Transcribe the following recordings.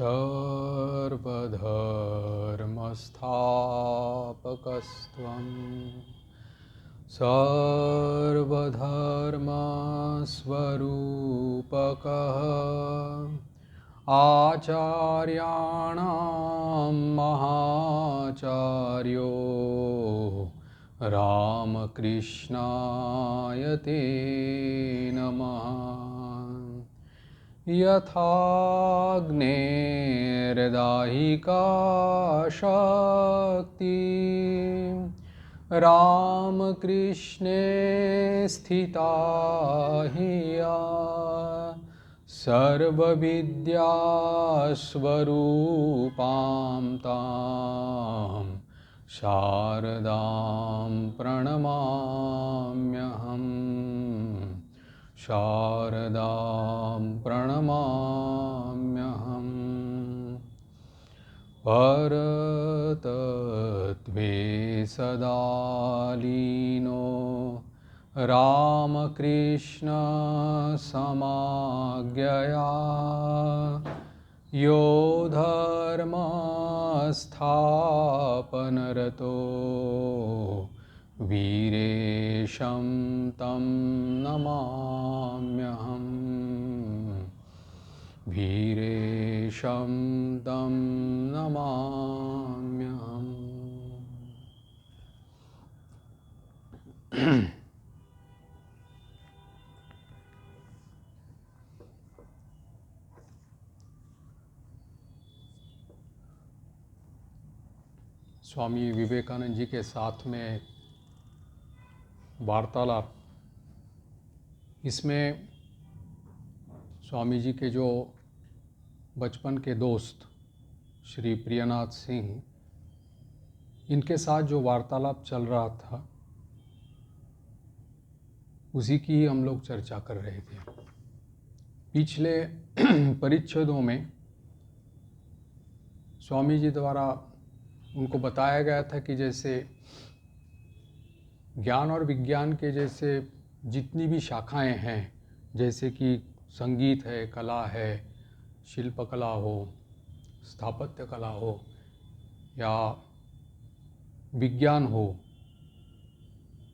सर्वधर्मस्थापकस्त्वं सर्वधर्मस्वरूपकः आचार्याणां महाचार्यो रामकृष्णाय ते नमः। यथाग्नेर्दाहिका शक्ति रामकृष्णे स्थिता हिया सर्वविद्यास्वरूपां तां शारदां प्रणमाम्यहम्। शारदां प्रणमाम्यहम्। परतत्त्वे सदा लीनो रामकृष्णसमाज्ञया यो धर्मस्थापनरतो वीरेशं तं नमाम्यहम्। वीरेशं तं नमाम्यहम्। स्वामी विवेकानंद जी के साथ में वार्तालाप, इसमें स्वामी जी के जो बचपन के दोस्त श्री प्रियनाथ सिंह, इनके साथ जो वार्तालाप चल रहा था उसी की हम लोग चर्चा कर रहे थे। पिछले परिच्छेदों में स्वामी जी द्वारा उनको बताया गया था कि जैसे ज्ञान और विज्ञान के जैसे जितनी भी शाखाएं हैं, जैसे कि संगीत है, कला है, शिल्पकला हो, स्थापत्य कला हो या विज्ञान हो,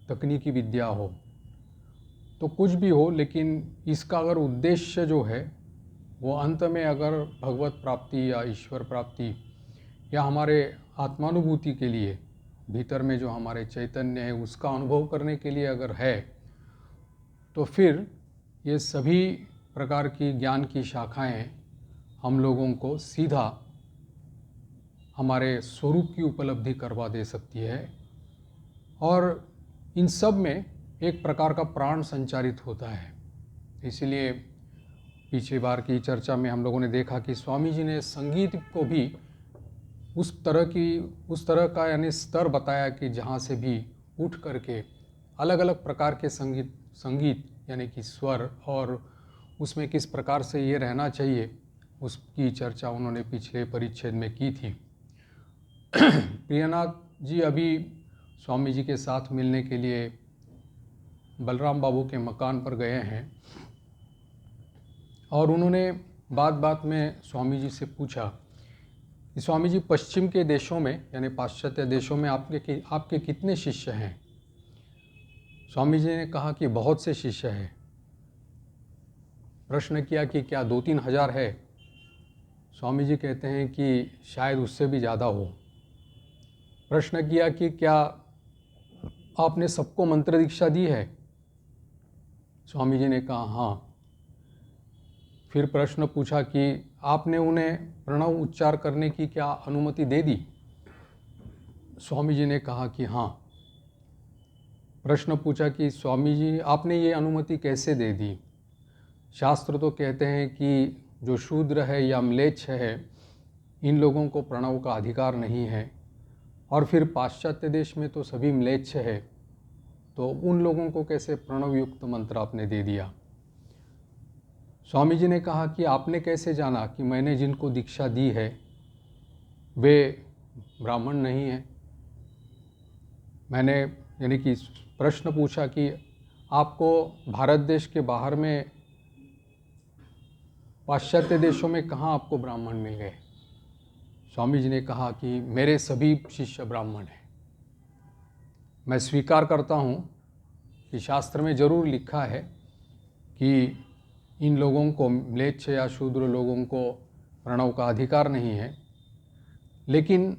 तकनीकी विद्या हो, तो कुछ भी हो, लेकिन इसका अगर उद्देश्य जो है वो अंत में अगर भगवत प्राप्ति या ईश्वर प्राप्ति या हमारे आत्मानुभूति के लिए, भीतर में जो हमारे चैतन्य है उसका अनुभव करने के लिए अगर है, तो फिर ये सभी प्रकार की ज्ञान की शाखाएं हम लोगों को सीधा हमारे स्वरूप की उपलब्धि करवा दे सकती है। और इन सब में एक प्रकार का प्राण संचारित होता है। इसलिए पिछली बार की चर्चा में हम लोगों ने देखा कि स्वामी जी ने संगीत को भी उस तरह का यानी स्तर बताया कि जहाँ से भी उठ करके अलग अलग प्रकार के संगीत यानी कि स्वर और उसमें किस प्रकार से ये रहना चाहिए, उसकी चर्चा उन्होंने पिछले परिच्छेद में की थी। प्रियनाथ जी अभी स्वामी जी के साथ मिलने के लिए बलराम बाबू के मकान पर गए हैं और उन्होंने बात बात में स्वामी जी से पूछा कि स्वामी जी, पश्चिम के देशों में यानी पाश्चात्य देशों में आपके कितने शिष्य हैं? स्वामी जी ने कहा कि बहुत से शिष्य हैं। प्रश्न किया कि क्या 2-3 हज़ार है? स्वामी जी कहते हैं कि शायद उससे भी ज़्यादा हो। प्रश्न किया कि क्या आपने सबको मंत्र दीक्षा दी है? स्वामी जी ने कहा हाँ। फिर प्रश्न पूछा कि आपने उन्हें प्रणव उच्चार करने की क्या अनुमति दे दी? स्वामी जी ने कहा कि हाँ। प्रश्न पूछा कि स्वामी जी, आपने ये अनुमति कैसे दे दी? शास्त्र तो कहते हैं कि जो शूद्र है या म्लेच्छ है, इन लोगों को प्रणव का अधिकार नहीं है, और फिर पाश्चात्य देश में तो सभी म्लेच्छ है, तो उन लोगों को कैसे प्रणव युक्त मंत्र आपने दे दिया? स्वामी जी ने कहा कि आपने कैसे जाना कि मैंने जिनको दीक्षा दी है वे ब्राह्मण नहीं हैं? मैंने यानी कि प्रश्न पूछा कि आपको भारत देश के बाहर में पाश्चात्य देशों में कहाँ आपको ब्राह्मण मिल गए? स्वामी जी ने कहा कि मेरे सभी शिष्य ब्राह्मण हैं। मैं स्वीकार करता हूँ कि शास्त्र में ज़रूर लिखा है कि इन लोगों को, म्लेच्छ या शूद्र लोगों को प्रणव का अधिकार नहीं है, लेकिन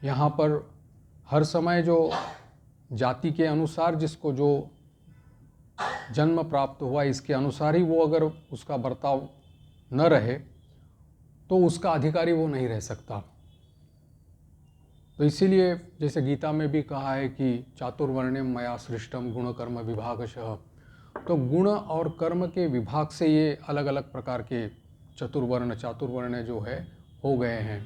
यहाँ पर हर समय जो जाति के अनुसार जिसको जो जन्म प्राप्त हुआ, इसके अनुसार ही वो अगर उसका बर्ताव न रहे तो उसका अधिकारी वो नहीं रह सकता। तो इसीलिए जैसे गीता में भी कहा है कि चातुर्वर्ण्यम मया सृष्टम गुण कर्म विभागशः, तो गुण और कर्म के विभाग से ये अलग अलग प्रकार के चातुर्वर्ण जो है हो गए हैं।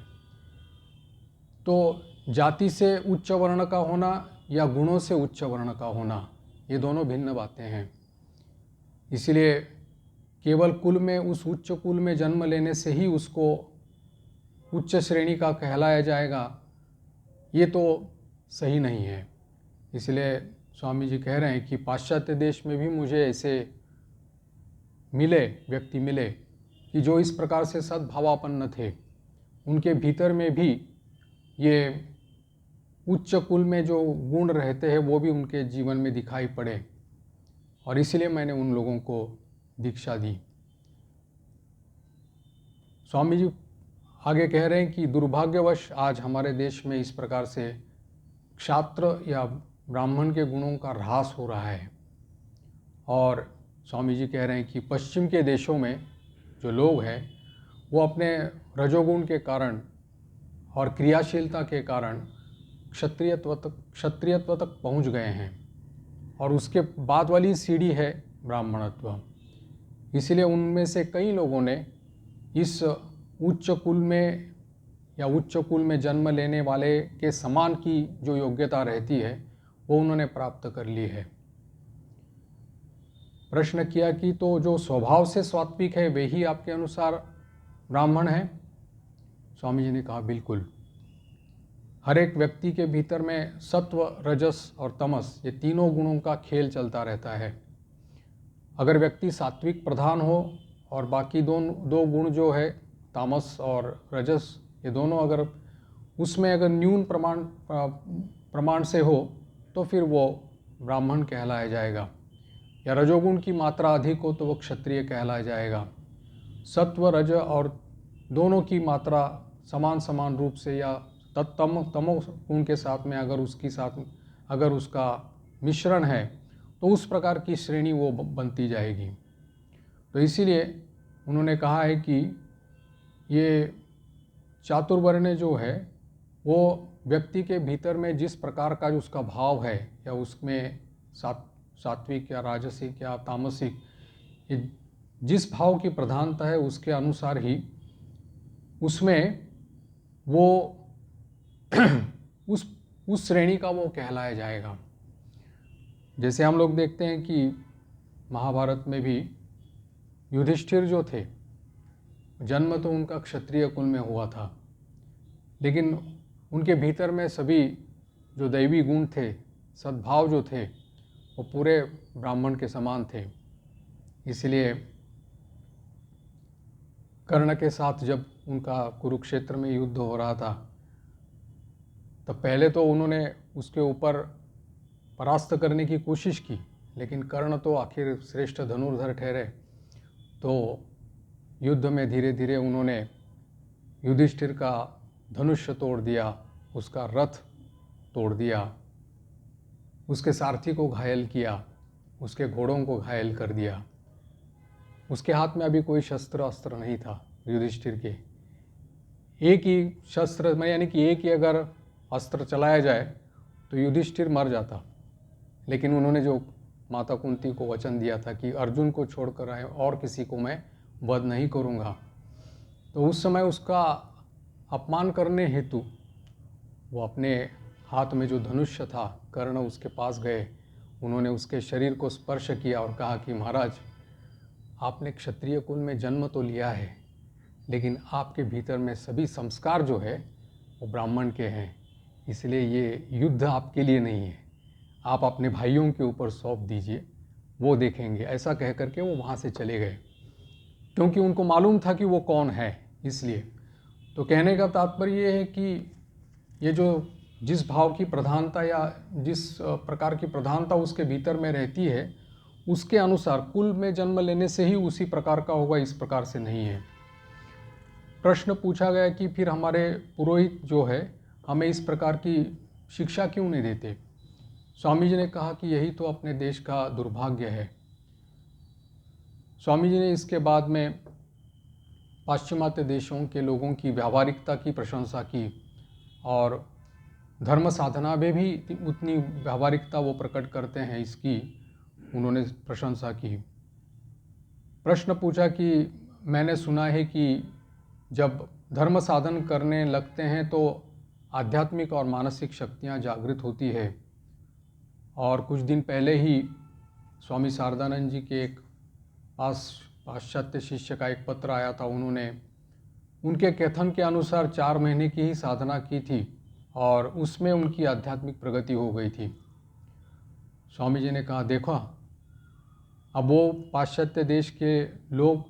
तो जाति से उच्च वर्ण का होना या गुणों से उच्च वर्ण का होना, ये दोनों भिन्न बातें हैं। इसलिए केवल कुल में, उस उच्च कुल में जन्म लेने से ही उसको उच्च श्रेणी का कहलाया जाएगा, ये तो सही नहीं है। इसलिए स्वामी जी कह रहे हैं कि पाश्चात्य देश में भी मुझे ऐसे व्यक्ति मिले कि जो इस प्रकार से सद्भावापन्न थे, उनके भीतर में भी ये उच्च कुल में जो गुण रहते हैं वो भी उनके जीवन में दिखाई पड़े, और इसलिए मैंने उन लोगों को दीक्षा दी। स्वामी जी आगे कह रहे हैं कि दुर्भाग्यवश आज हमारे देश में इस प्रकार से क्षात्र या ब्राह्मण के गुणों का ह्रास हो रहा है, और स्वामी जी कह रहे हैं कि पश्चिम के देशों में जो लोग हैं वो अपने रजोगुण के कारण और क्रियाशीलता के कारण क्षत्रियत्व तक पहुंच गए हैं, और उसके बाद वाली सीढ़ी है ब्राह्मणत्व। इसलिए उनमें से कई लोगों ने इस उच्च कुल में या उच्च कुल में जन्म लेने वाले के समान की जो योग्यता रहती है वो उन्होंने प्राप्त कर ली है। प्रश्न किया कि तो जो स्वभाव से सात्विक है वे ही आपके अनुसार ब्राह्मण हैं? स्वामी जी ने कहा बिल्कुल। हर एक व्यक्ति के भीतर में सत्व, रजस और तमस, ये तीनों गुणों का खेल चलता रहता है। अगर व्यक्ति सात्विक प्रधान हो और बाकी दो गुण जो है तामस और रजस, ये दोनों अगर उसमें अगर न्यून प्रमाण से हो तो फिर वो ब्राह्मण कहलाया जाएगा, या रजोगुण की मात्रा अधिक हो तो वो क्षत्रिय कहलाया जाएगा। सत्व, रज और दोनों की मात्रा समान रूप से या तमो गुण के साथ में अगर उसका मिश्रण है तो उस प्रकार की श्रेणी वो बनती जाएगी। तो इसीलिए उन्होंने कहा है कि ये चातुर्वर्ण जो है वो व्यक्ति के भीतर में जिस प्रकार का जो उसका भाव है, या उसमें सात्विक या राजसिक या तामसिक, ये जिस भाव की प्रधानता है उसके अनुसार ही उसमें वो उस श्रेणी का वो कहलाया जाएगा। जैसे हम लोग देखते हैं कि महाभारत में भी युधिष्ठिर जो थे, जन्म तो उनका क्षत्रिय कुल में हुआ था, लेकिन उनके भीतर में सभी जो दैवी गुण थे, सद्भाव जो थे, वो पूरे ब्राह्मण के समान थे। इसलिए कर्ण के साथ जब उनका कुरुक्षेत्र में युद्ध हो रहा था, तब पहले तो उन्होंने उसके ऊपर परास्त करने की कोशिश की, लेकिन कर्ण तो आखिर श्रेष्ठ धनुर्धर ठहरे, तो युद्ध में धीरे धीरे उन्होंने युधिष्ठिर का धनुष्य तोड़ दिया, उसका रथ तोड़ दिया, उसके सारथी को घायल किया, उसके घोड़ों को घायल कर दिया। उसके हाथ में अभी कोई शस्त्र अस्त्र नहीं था युधिष्ठिर के। एक ही शस्त्र में, यानी कि एक ही अगर अस्त्र चलाया जाए तो युधिष्ठिर मर जाता, लेकिन उन्होंने जो माता कुंती को वचन दिया था कि अर्जुन को छोड़कर आए और किसी को मैं वध नहीं करूँगा, तो उस समय उसका अपमान करने हेतु वो अपने हाथ में जो धनुष्य था, कर्ण उसके पास गए, उन्होंने उसके शरीर को स्पर्श किया और कहा कि महाराज, आपने क्षत्रिय कुल में जन्म तो लिया है, लेकिन आपके भीतर में सभी संस्कार जो है वो ब्राह्मण के हैं, इसलिए ये युद्ध आपके लिए नहीं है, आप अपने भाइयों के ऊपर सौंप दीजिए, वो देखेंगे। ऐसा कह करके वो वहाँ से चले गए। क्योंकि उनको मालूम था कि वो कौन है। इसलिए तो कहने का तात्पर्य ये है कि ये जो जिस भाव की प्रधानता या जिस प्रकार की प्रधानता उसके भीतर में रहती है, उसके अनुसार कुल में जन्म लेने से ही उसी प्रकार का होगा, इस प्रकार से नहीं है। प्रश्न पूछा गया कि फिर हमारे पुरोहित जो है हमें इस प्रकार की शिक्षा क्यों नहीं देते। स्वामी जी ने कहा कि यही तो अपने देश का दुर्भाग्य है। स्वामी जी ने इसके बाद में पाश्चिमात्य देशों के लोगों की व्यावहारिकता की प्रशंसा की और धर्म साधना में भी उतनी व्यावहारिकता वो प्रकट करते हैं, इसकी उन्होंने प्रशंसा की। प्रश्न पूछा कि मैंने सुना है कि जब धर्म साधन करने लगते हैं तो आध्यात्मिक और मानसिक शक्तियाँ जागृत होती है। और कुछ दिन पहले ही स्वामी शारदानंद जी के एक पाश्चात्य शिष्य का एक पत्र आया था। उन्होंने उनके कथन के अनुसार 4 महीने की ही साधना की थी और उसमें उनकी आध्यात्मिक प्रगति हो गई थी। स्वामी जी ने कहा, देखो अब वो पाश्चात्य देश के लोग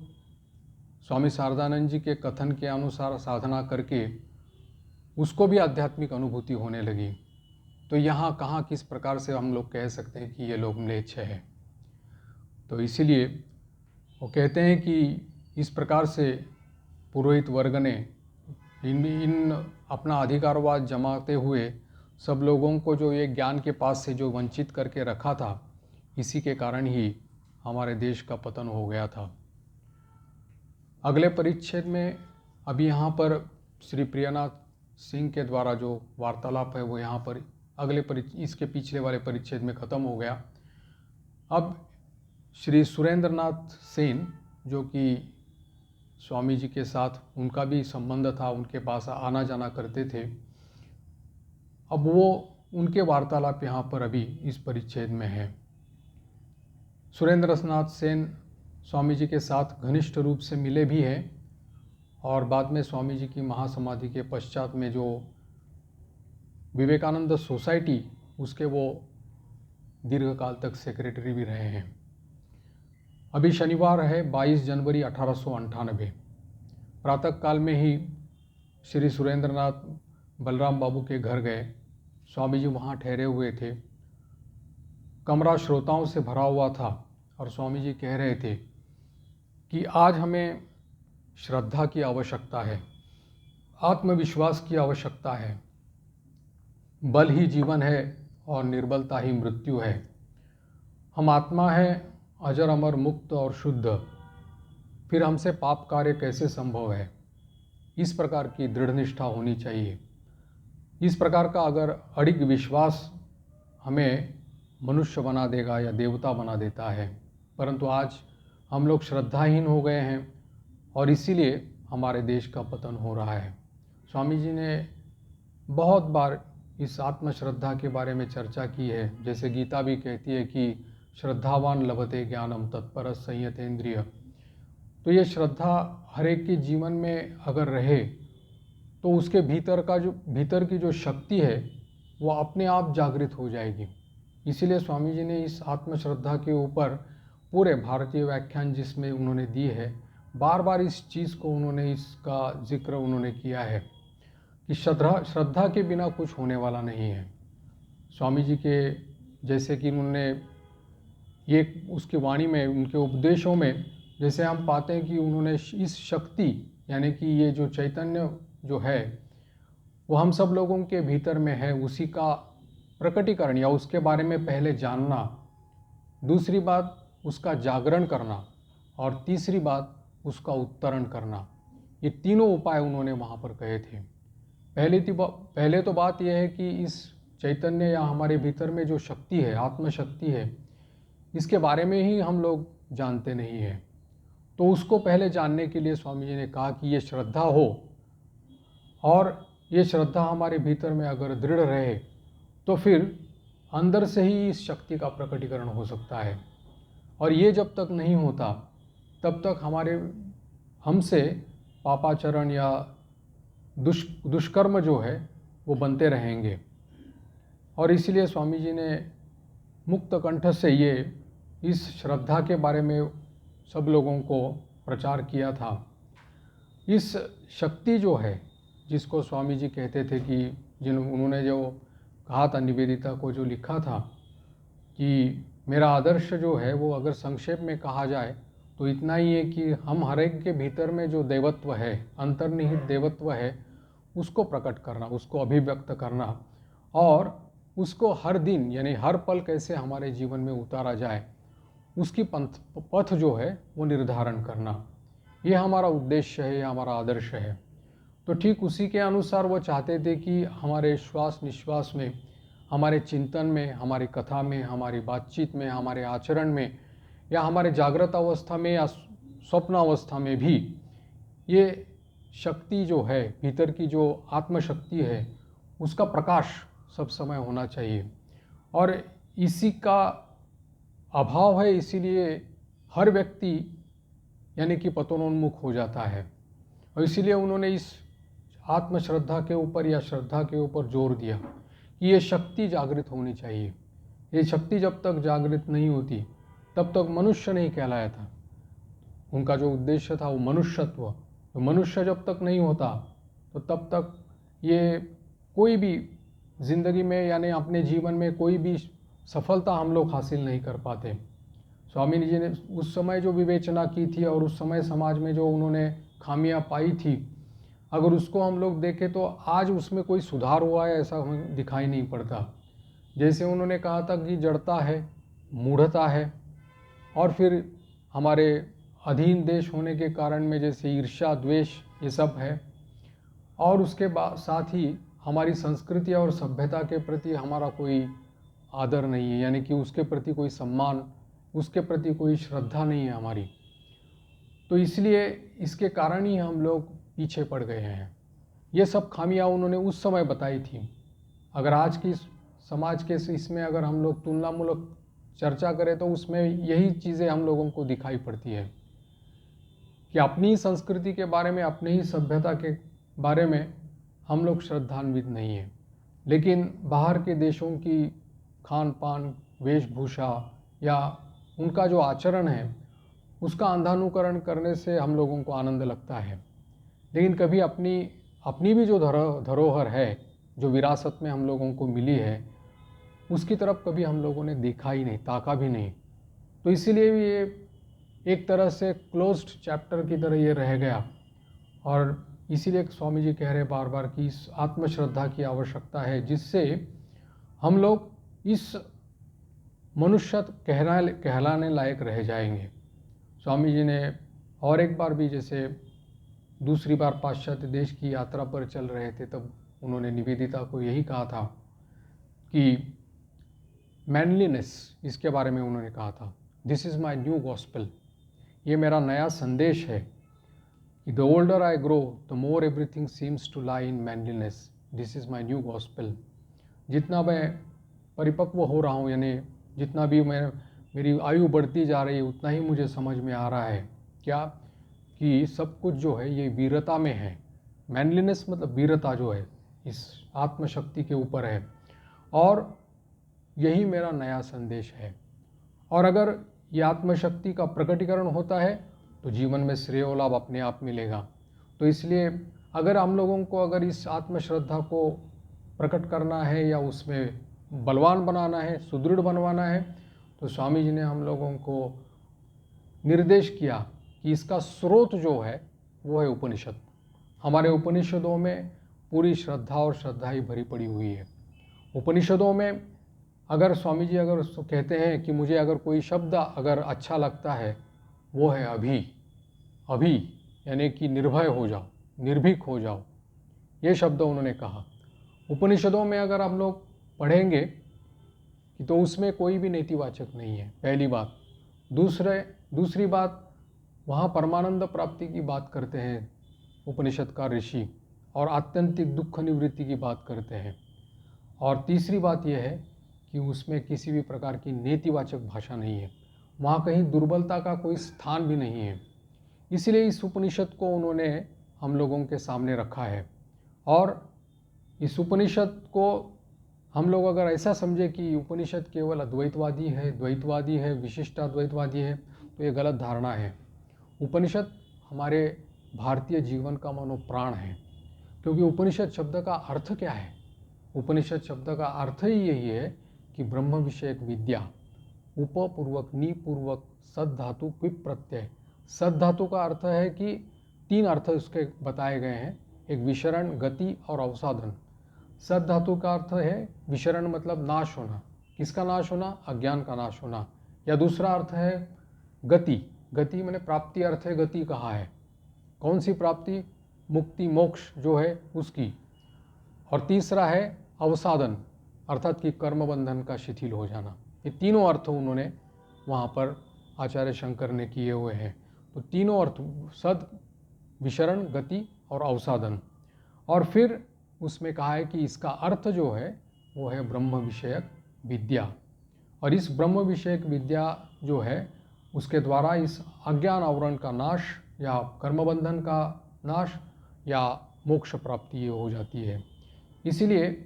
स्वामी शारदानंद जी के कथन के अनुसार साधना करके उसको भी आध्यात्मिक अनुभूति होने लगी। तो यहाँ कहाँ किस प्रकार से हम लोग कह सकते हैं कि ये लोग म्लेच्छ है। तो इसीलिए वो कहते हैं कि इस प्रकार से पुरोहित वर्ग ने इन अपना अधिकारवाद जमाते हुए सब लोगों को जो ये ज्ञान के पास से जो वंचित करके रखा था, इसी के कारण ही हमारे देश का पतन हो गया था। अगले परिच्छेद में अभी यहाँ पर श्री प्रियनाथ सिंह के द्वारा जो वार्तालाप है वो यहाँ पर इसके पिछले वाले परिच्छेद में ख़त्म हो गया। अब श्री सुरेंद्रनाथ सेन, जो कि स्वामी जी के साथ उनका भी संबंध था, उनके पास आना जाना करते थे, अब वो उनके वार्तालाप यहाँ पर अभी इस परिच्छेद में है। सुरेंद्रनाथ सेन स्वामी जी के साथ घनिष्ठ रूप से मिले भी हैं और बाद में स्वामी जी की महासमाधि के पश्चात में जो विवेकानंद सोसाइटी, उसके वो दीर्घकाल तक सेक्रेटरी भी रहे हैं। अभी शनिवार है 22 जनवरी 1898। प्रातःकाल में ही श्री सुरेंद्रनाथ बलराम बाबू के घर गए। स्वामी जी वहाँ ठहरे हुए थे। कमरा श्रोताओं से भरा हुआ था और स्वामी जी कह रहे थे कि आज हमें श्रद्धा की आवश्यकता है, आत्मविश्वास की आवश्यकता है। बल ही जीवन है और निर्बलता ही मृत्यु है। हम आत्मा है, अजर अमर मुक्त और शुद्ध, फिर हमसे पाप कार्य कैसे संभव है। इस प्रकार की दृढ़ निष्ठा होनी चाहिए। इस प्रकार का अगर अडिग विश्वास हमें मनुष्य बना देगा या देवता बना देता है। परंतु आज हम लोग श्रद्धाहीन हो गए हैं और इसीलिए हमारे देश का पतन हो रहा है। स्वामी जी ने बहुत बार इस आत्मश्रद्धा के बारे में चर्चा की है। जैसे गीता भी कहती है कि श्रद्धावान लभते ज्ञानम तत्पर संयतेन्द्रिय। तो ये श्रद्धा हर एक के जीवन में अगर रहे तो उसके भीतर की जो शक्ति है वो अपने आप जागृत हो जाएगी। इसीलिए स्वामी जी ने इस आत्मश्रद्धा के ऊपर पूरे भारतीय व्याख्यान जिसमें उन्होंने दी है, बार बार इस चीज़ को उन्होंने इसका जिक्र उन्होंने किया है कि श्रद्धा के बिना कुछ होने वाला नहीं है। स्वामी जी के जैसे कि उन्होंने ये उसकी वाणी में, उनके उपदेशों में जैसे हम पाते हैं कि उन्होंने इस शक्ति यानी कि ये जो चैतन्य जो है वो हम सब लोगों के भीतर में है, उसी का प्रकटीकरण या उसके बारे में पहले जानना, दूसरी बात उसका जागरण करना और तीसरी बात उसका उत्तरण करना, ये तीनों उपाय उन्होंने वहाँ पर कहे थे। पहले तो बात यह है कि इस चैतन्य या हमारे भीतर में जो शक्ति है, आत्मशक्ति है, इसके बारे में ही हम लोग जानते नहीं हैं। तो उसको पहले जानने के लिए स्वामी जी ने कहा कि ये श्रद्धा हो और ये श्रद्धा हमारे भीतर में अगर दृढ़ रहे तो फिर अंदर से ही इस शक्ति का प्रकटीकरण हो सकता है। और ये जब तक नहीं होता तब तक हमसे पापाचरण या दुष्कर्म जो है वो बनते रहेंगे। और इसीलिए स्वामी जी ने मुक्त कंठ से ये इस श्रद्धा के बारे में सब लोगों को प्रचार किया था। इस शक्ति जो है, जिसको स्वामी जी कहते थे कि उन्होंने जो कहा था, निवेदिता को जो लिखा था कि मेरा आदर्श जो है वो अगर संक्षेप में कहा जाए तो इतना ही है कि हम हर एक के भीतर में जो देवत्व है, अंतर्निहित देवत्व है, उसको प्रकट करना, उसको अभिव्यक्त करना और उसको हर दिन यानी हर पल कैसे हमारे जीवन में उतारा जाए, उसकी पथ जो है वो निर्धारण करना, ये हमारा उद्देश्य है, ये हमारा आदर्श है। तो ठीक उसी के अनुसार वो चाहते थे कि हमारे श्वास निश्वास में, हमारे चिंतन में, हमारी कथा में, हमारी बातचीत में, हमारे आचरण में या हमारे जागृत अवस्था में या स्वप्न अवस्था में भी ये शक्ति जो है, भीतर की जो आत्मशक्ति है, उसका प्रकाश सब समय होना चाहिए। और इसी का अभाव है, इसीलिए हर व्यक्ति यानी कि पतनोन्मुख हो जाता है। और इसीलिए उन्होंने इस आत्मश्रद्धा के ऊपर या श्रद्धा के ऊपर जोर दिया कि ये शक्ति जागृत होनी चाहिए। ये शक्ति जब तक जागृत नहीं होती तब तक मनुष्य नहीं कहलाया था। उनका जो उद्देश्य था वो मनुष्यत्व, तो मनुष्य जब तक नहीं होता तो तब तक ये कोई भी जिंदगी में यानी अपने जीवन में कोई भी सफलता हम लोग हासिल नहीं कर पाते। स्वामी जी ने उस समय जो विवेचना की थी और उस समय समाज में जो उन्होंने खामियां पाई थी, अगर उसको हम लोग देखें तो आज उसमें कोई सुधार हुआ है ऐसा हमें दिखाई नहीं पड़ता। जैसे उन्होंने कहा था कि जड़ता है, मूढ़ता है और फिर हमारे अधीन देश होने के कारण में जैसे ईर्ष्या, द्वेष, ये सब है। और उसके बाद साथ ही हमारी संस्कृति और सभ्यता के प्रति हमारा कोई आदर नहीं है, यानी कि उसके प्रति कोई सम्मान, उसके प्रति कोई श्रद्धा नहीं है हमारी। तो इसलिए इसके कारण ही हम लोग पीछे पड़ गए हैं। ये सब खामियां उन्होंने उस समय बताई थी। अगर आज की समाज के इसमें अगर हम लोग तुलनामूलक चर्चा करें तो उसमें यही चीज़ें हम लोगों को दिखाई पड़ती है कि अपनी संस्कृति के बारे में, अपनी ही सभ्यता के बारे में हम लोग श्रद्धान्वित नहीं है, लेकिन बाहर के देशों की खान पान, वेशभूषा या उनका जो आचरण है उसका अंधानुकरण करने से हम लोगों को आनंद लगता है। लेकिन कभी अपनी भी जो धरोहर है, जो विरासत में हम लोगों को मिली है, उसकी तरफ कभी हम लोगों ने देखा ही नहीं, ताका भी नहीं। तो इसीलिए भी ये एक तरह से क्लोज्ड चैप्टर की तरह ये रह गया। और इसीलिए स्वामी जी कह रहे बार बार कि इस आत्मश्रद्धा की आवश्यकता है, जिससे हम लोग इस मनुष्य कहलाने लायक रह जाएंगे। स्वामी जी ने और एक बार भी, जैसे दूसरी बार पाश्चात्य देश की यात्रा पर चल रहे थे, तब उन्होंने निवेदिता को यही कहा था कि मैनलीनेस, इसके बारे में उन्होंने कहा था, this is my new gospel, ये मेरा नया संदेश है। The older I grow the more everything seems to lie in manliness, this is my new gospel. जितना मैं परिपक्व हो रहा हूँ, यानी जितना भी मेरी आयु बढ़ती जा रही है, उतना ही मुझे समझ में आ रहा है क्या कि सब कुछ जो है ये वीरता में है। मैनलीनेस मतलब वीरता जो है इस आत्मशक्ति के ऊपर है, और यही मेरा नया संदेश है। और अगर ये आत्मशक्ति का प्रकटीकरण होता है तो जीवन में श्रेय और लाभ अपने आप मिलेगा। तो इसलिए अगर हम लोगों को अगर इस आत्मश्रद्धा को प्रकट करना है या उसमें बलवान बनाना है, सुदृढ़ बनवाना है, तो स्वामी जी ने हम लोगों को निर्देश किया कि इसका स्रोत जो है वो है उपनिषद। हमारे उपनिषदों में पूरी श्रद्धा और श्रद्धा ही भरी पड़ी हुई है। उपनिषदों में अगर स्वामी जी अगर कहते हैं कि मुझे अगर कोई शब्द अगर अच्छा लगता है, वो है अभी। अभी यानी कि निर्भय हो जाओ, निर्भीक हो जाओ, ये शब्द उन्होंने कहा। उपनिषदों में अगर हम लोग पढ़ेंगे तो उसमें कोई भी नेतिवाचक नहीं है, पहली बात। दूसरी बात, वहाँ परमानंद प्राप्ति की बात करते हैं उपनिषद का ऋषि, और आत्यंतिक दुख निवृत्ति की बात करते हैं। और तीसरी बात यह है कि उसमें किसी भी प्रकार की नेतिवाचक भाषा नहीं है, वहाँ कहीं दुर्बलता का कोई स्थान भी नहीं है। इसलिए इस उपनिषद को उन्होंने हम लोगों के सामने रखा है। और इस उपनिषद को हम लोग अगर ऐसा समझे कि उपनिषद केवल अद्वैतवादी है, द्वैतवादी है, विशिष्टाद्वैतवादी है, तो ये गलत धारणा है। उपनिषद हमारे भारतीय जीवन का मनोप्राण है। क्योंकि उपनिषद शब्द का अर्थ क्या है? उपनिषद शब्द का अर्थ ही यही है कि ब्रह्म विषयक विद्या, उपपूर्वक निपूर्वक सद धातु क्विप प्रत्यय। सद धातु का अर्थ है कि 3 अर्थ उसके बताए गए हैं, एक विशरण, गति और अवसाधन। सद धातु का अर्थ है विशरण मतलब नाश होना। किसका नाश होना? अज्ञान का नाश होना। या दूसरा अर्थ है गति, गति मैंने प्राप्ति अर्थ है गति कहा है। कौन सी प्राप्ति? मुक्ति मोक्ष जो है उसकी। और तीसरा है अवसाधन, अर्थात कि कर्म बंधन का शिथिल हो जाना। ये तीनों अर्थ उन्होंने वहाँ पर आचार्य शंकर ने किए हुए हैं। तो तीनों अर्थ सद, विशरण, गति और अवसाधन। और फिर उसमें कहा है कि इसका अर्थ जो है वो है ब्रह्म विषयक विद्या। और इस ब्रह्म विषयक विद्या जो है उसके द्वारा इस अज्ञान आवरण का नाश या कर्मबंधन का नाश या मोक्ष प्राप्ति हो जाती है। इसीलिए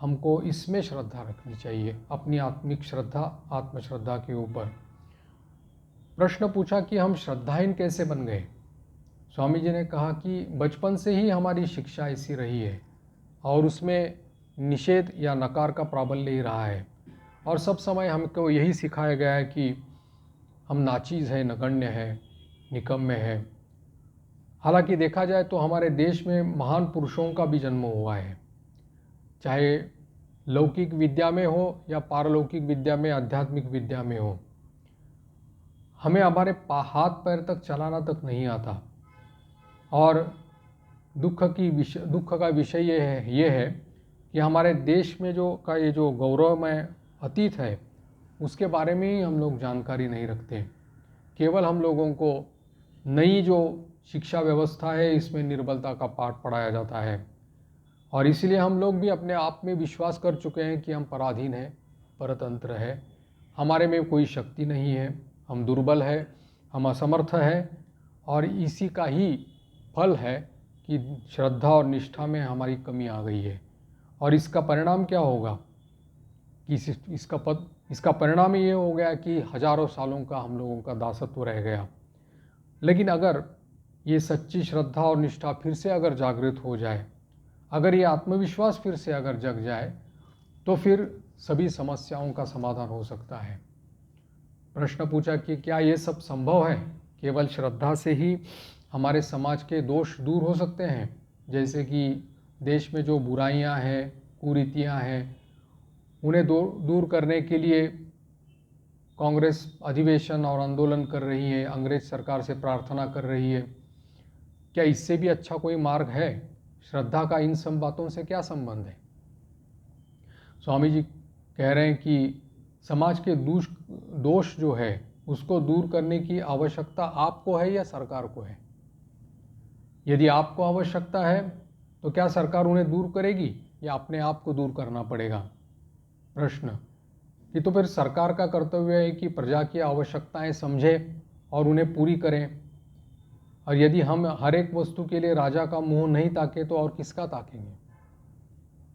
हमको इसमें श्रद्धा रखनी चाहिए, अपनी आत्मिक श्रद्धा, आत्मश्रद्धा के ऊपर। प्रश्न पूछा कि हम श्रद्धाहीन कैसे बन गए? स्वामी जी ने कहा कि बचपन से ही हमारी शिक्षा ऐसी रही है और उसमें निषेध या नकार का प्राबल्य ही रहा है। और सब समय हमको यही सिखाया गया है कि हम नाचीज़ है, नगण्य है, निकम्मे है। हालांकि देखा जाए तो हमारे देश में महान पुरुषों का भी जन्म हुआ है, चाहे लौकिक विद्या में हो या पारलौकिक विद्या में, आध्यात्मिक विद्या में हो। हमें हमारे हाथ पैर तक चलाना तक नहीं आता। और दुख का विषय ये है कि हमारे देश में ये जो गौरवमय अतीत है उसके बारे में ही हम लोग जानकारी नहीं रखते। केवल हम लोगों को नई जो शिक्षा व्यवस्था है इसमें निर्बलता का पाठ पढ़ाया जाता है। और इसलिए हम लोग भी अपने आप में विश्वास कर चुके हैं कि हम पराधीन हैं, परतंत्र है, हमारे में कोई शक्ति नहीं है, हम दुर्बल है, हम असमर्थ है। और इसी का ही फल है कि श्रद्धा और निष्ठा में हमारी कमी आ गई है। और इसका परिणाम क्या होगा कि इसका परिणाम ये हो गया कि हजारों सालों का हम लोगों का दासत्व रह गया। लेकिन अगर ये सच्ची श्रद्धा और निष्ठा फिर से अगर जागृत हो जाए, अगर ये आत्मविश्वास फिर से अगर जग जाए, तो फिर सभी समस्याओं का समाधान हो सकता है। प्रश्न पूछा कि क्या ये सब संभव है? केवल श्रद्धा से ही हमारे समाज के दोष दूर हो सकते हैं? जैसे कि देश में जो बुराइयां हैं, कुरीतियां हैं, उन्हें दूर करने के लिए कांग्रेस अधिवेशन और आंदोलन कर रही है, अंग्रेज सरकार से प्रार्थना कर रही है। क्या इससे भी अच्छा कोई मार्ग है? श्रद्धा का इन सब बातों से क्या संबंध है? स्वामी जी कह रहे हैं कि समाज के दोष जो है उसको दूर करने की आवश्यकता आपको है या सरकार को है? यदि आपको आवश्यकता है तो क्या सरकार उन्हें दूर करेगी या अपने आप को दूर करना पड़ेगा? प्रश्न कि तो फिर सरकार का कर्तव्य है कि प्रजा की आवश्यकताएं समझे और उन्हें पूरी करें। और यदि हम हर एक वस्तु के लिए राजा का मुंह नहीं ताके तो और किसका ताकेंगे?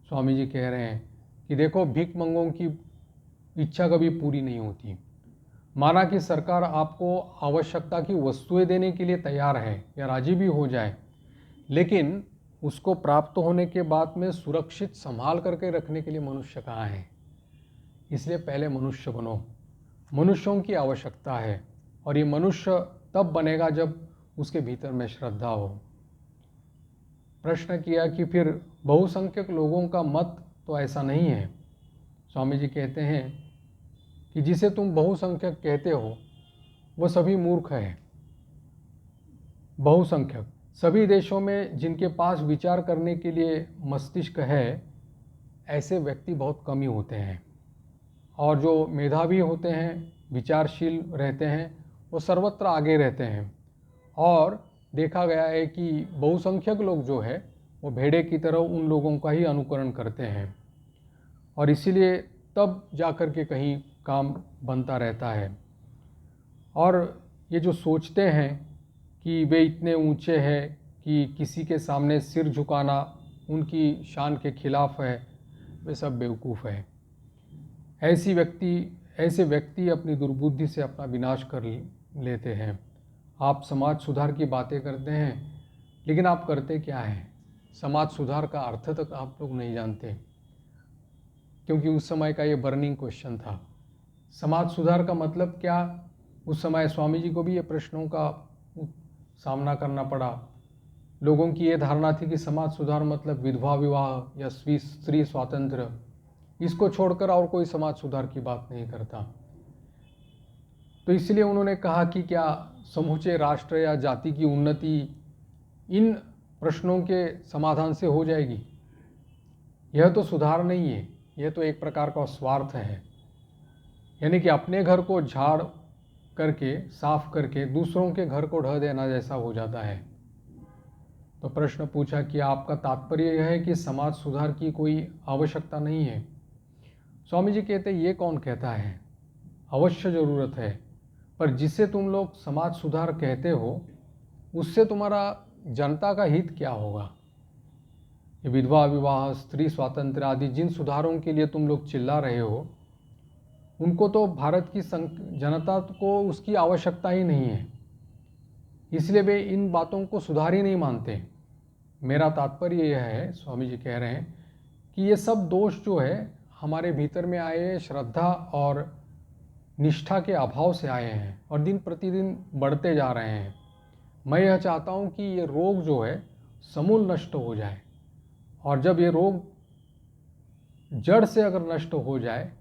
स्वामी जी कह रहे हैं कि देखो, भीख मंगों की इच्छा कभी पूरी नहीं होती। माना कि सरकार आपको आवश्यकता की वस्तुएं देने के लिए तैयार है या राजी भी हो जाए, लेकिन उसको प्राप्त होने के बाद में सुरक्षित संभाल करके रखने के लिए मनुष्य कहाँ है? इसलिए पहले मनुष्य बनो। मनुष्यों की आवश्यकता है और ये मनुष्य तब बनेगा जब उसके भीतर में श्रद्धा हो। प्रश्न किया कि फिर बहुसंख्यक लोगों का मत तो ऐसा नहीं है। स्वामी जी कहते हैं कि जिसे तुम बहुसंख्यक कहते हो वो सभी मूर्ख है। बहुसंख्यक सभी देशों में जिनके पास विचार करने के लिए मस्तिष्क है, ऐसे व्यक्ति बहुत कम ही होते हैं। और जो मेधावी होते हैं, विचारशील रहते हैं, वो सर्वत्र आगे रहते हैं। और देखा गया है कि बहुसंख्यक लोग जो है वो भेड़े की तरह उन लोगों का ही अनुकरण करते हैं और इसीलिए तब जाकर के कहीं काम बनता रहता है। और ये जो सोचते हैं कि वे इतने ऊंचे हैं कि किसी के सामने सिर झुकाना उनकी शान के खिलाफ है, वे सब बेवकूफ़ है। ऐसे व्यक्ति अपनी दुर्बुद्धि से अपना विनाश कर लेते हैं। आप समाज सुधार की बातें करते हैं, लेकिन आप करते क्या हैं? समाज सुधार का अर्थ तक आप लोग नहीं जानते, क्योंकि उस समय का ये बर्निंग क्वेश्चन था। समाज सुधार का मतलब क्या? उस समय स्वामी जी को भी ये प्रश्नों का सामना करना पड़ा। लोगों की ये धारणा थी कि समाज सुधार मतलब विधवा विवाह या स्त्री स्वातंत्र्य, इसको छोड़कर और कोई समाज सुधार की बात नहीं करता। तो इसलिए उन्होंने कहा कि क्या समूचे राष्ट्र या जाति की उन्नति इन प्रश्नों के समाधान से हो जाएगी? यह तो सुधार नहीं है, यह तो एक प्रकार का स्वार्थ है। यानी कि अपने घर को झाड़ करके, साफ करके दूसरों के घर को ढह देना जैसा हो जाता है। तो प्रश्न पूछा कि आपका तात्पर्य यह है कि समाज सुधार की कोई आवश्यकता नहीं है? स्वामी जी कहते ये कौन कहता है, अवश्य ज़रूरत है, पर जिसे तुम लोग समाज सुधार कहते हो उससे तुम्हारा जनता का हित क्या होगा? ये विधवा विवाह, स्त्री स्वातंत्र्य आदि जिन सुधारों के लिए तुम लोग चिल्ला रहे हो, उनको तो भारत की जनता को उसकी आवश्यकता ही नहीं है, इसलिए वे इन बातों को सुधार ही नहीं मानते। मेरा तात्पर्य यह है, स्वामी जी कह रहे हैं, कि ये सब दोष जो है हमारे भीतर में आए श्रद्धा और निष्ठा के अभाव से आए हैं और दिन प्रतिदिन बढ़ते जा रहे हैं। मैं यह चाहता हूँ कि ये रोग जो है समूल नष्ट हो जाए, और जब ये रोग जड़ से अगर नष्ट हो जाए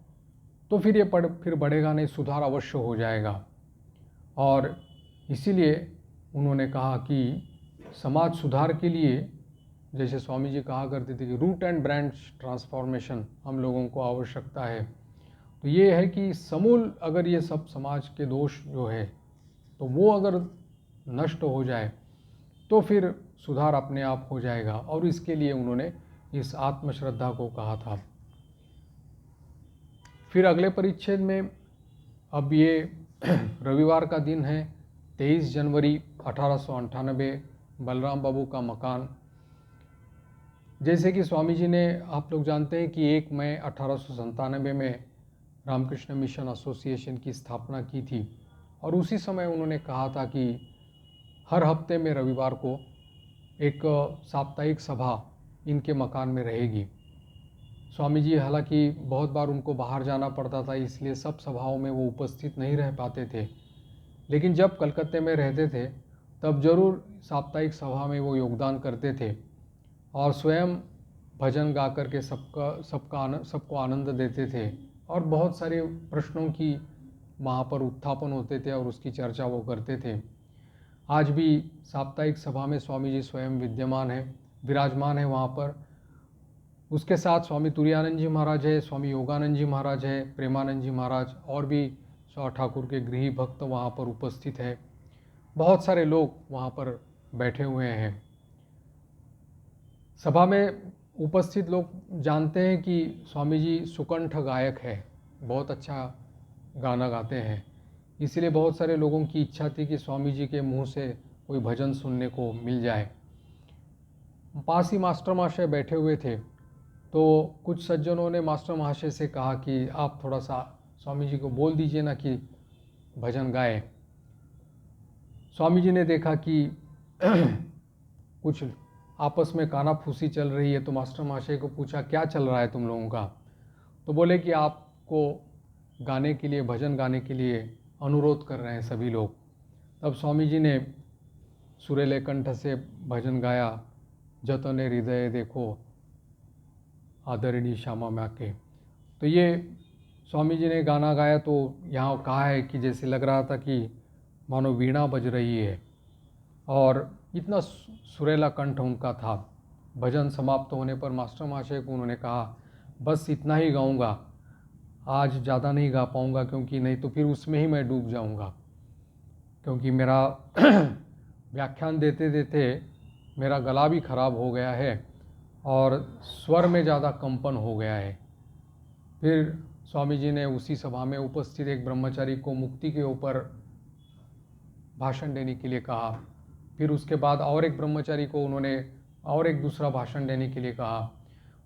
तो फिर ये फिर बढ़ेगा नहीं, सुधार अवश्य हो जाएगा। और इसीलिए उन्होंने कहा कि समाज सुधार के लिए, जैसे स्वामी जी कहा करते थे कि रूट एंड ब्रांच ट्रांसफॉर्मेशन हम लोगों को आवश्यकता है, तो ये है कि समूल अगर ये सब समाज के दोष जो है तो वो अगर नष्ट हो जाए तो फिर सुधार अपने आप हो जाएगा। और इसके लिए उन्होंने इस आत्मश्रद्धा को कहा था। फिर अगले परिच्छेद में, अब ये रविवार का दिन है, 23 जनवरी 1898, बलराम बाबू का मकान। जैसे कि स्वामी जी ने, आप लोग जानते हैं कि 1 मई 1897 में रामकृष्ण मिशन एसोसिएशन की स्थापना की थी, और उसी समय उन्होंने कहा था कि हर हफ्ते में रविवार को एक साप्ताहिक सभा इनके मकान में रहेगी। स्वामी जी हालांकि बहुत बार उनको बाहर जाना पड़ता था, इसलिए सब सभाओं में वो उपस्थित नहीं रह पाते थे, लेकिन जब कलकत्ते में रहते थे तब जरूर साप्ताहिक सभा में वो योगदान करते थे और स्वयं भजन गा कर के सबको आनंद देते थे, और बहुत सारे प्रश्नों की वहाँ पर उत्थापन होते थे और उसकी चर्चा वो करते थे। आज भी साप्ताहिक सभा में स्वामी जी स्वयं विराजमान है वहाँ पर। उसके साथ स्वामी तुरानंद जी महाराज है, स्वामी योगानंद जी महाराज है, प्रेमानंद जी महाराज, और भी ठाकुर के गृही भक्त वहाँ पर उपस्थित है। बहुत सारे लोग वहाँ पर बैठे हुए हैं। सभा में उपस्थित लोग जानते हैं कि स्वामी जी सुकंठ गायक है, बहुत अच्छा गाना गाते हैं, इसलिए बहुत सारे लोगों की इच्छा थी कि स्वामी जी के मुंह से कोई भजन सुनने को मिल जाए। पास ही मास्टर महाशय बैठे हुए थे, तो कुछ सज्जनों ने मास्टर महाशय से कहा कि आप थोड़ा सा स्वामी जी को बोल दीजिए ना कि भजन गाए। स्वामी जी ने देखा कि कुछ आपस में कानाफूसी चल रही है, तो मास्टर महाशय को पूछा क्या चल रहा है तुम लोगों का? तो बोले कि आपको गाने के लिए, भजन गाने के लिए अनुरोध कर रहे हैं सभी लोग। तब स्वामी जी ने सुरीले कंठ से भजन गाया, जतने हृदय देखो आदरणीय श्यामा माँ के। तो ये स्वामी जी ने गाना गाया, तो यहाँ कहा है कि जैसे लग रहा था कि मानो वीणा बज रही है, और इतना सुरीला कंठ उनका था। भजन समाप्त होने पर मास्टर महाशय को उन्होंने कहा बस इतना ही गाऊंगा, आज ज़्यादा नहीं गा पाऊंगा, क्योंकि नहीं तो फिर उसमें ही मैं डूब जाऊंगा, क्योंकि मेरा व्याख्यान देते देते मेरा गला भी खराब हो गया है और स्वर में ज़्यादा कंपन हो गया है। फिर स्वामी जी ने उसी सभा में उपस्थित एक ब्रह्मचारी को मुक्ति के ऊपर भाषण देने के लिए कहा। फिर उसके बाद और एक ब्रह्मचारी को उन्होंने और एक दूसरा भाषण देने के लिए कहा।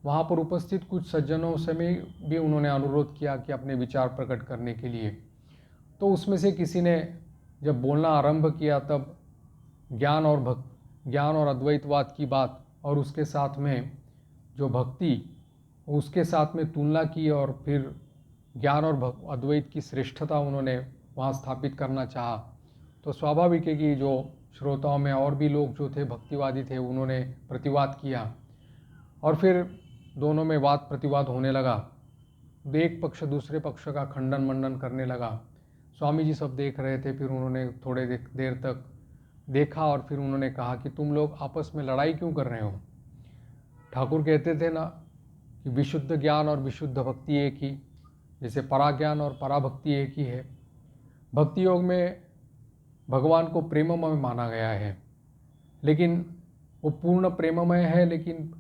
वहाँ पर उपस्थित कुछ सज्जनों से भी उन्होंने अनुरोध किया कि अपने विचार प्रकट करने के लिए। तो उसमें से किसी ने जब बोलना आरंभ किया तब ज्ञान और अद्वैतवाद की बात और उसके साथ में जो भक्ति, उसके साथ में तुलना की और फिर ज्ञान और अद्वैत की श्रेष्ठता उन्होंने वहाँ स्थापित करना चाहा। तो स्वाभाविक है कि जो श्रोताओं में और भी लोग जो थे भक्तिवादी थे, उन्होंने प्रतिवाद किया और फिर दोनों में वाद प्रतिवाद होने लगा। एक पक्ष दूसरे पक्ष का खंडन मंडन करने लगा। स्वामी जी सब देख रहे थे। फिर उन्होंने थोड़े देर तक देखा और फिर उन्होंने कहा कि तुम लोग आपस में लड़ाई क्यों कर रहे हो। ठाकुर कहते थे ना कि विशुद्ध ज्ञान और विशुद्ध भक्ति एक ही, जैसे पराज्ञान और पराभक्ति एक ही है। भक्ति योग में भगवान को प्रेममय माना गया है, लेकिन वो पूर्ण प्रेममय है, लेकिन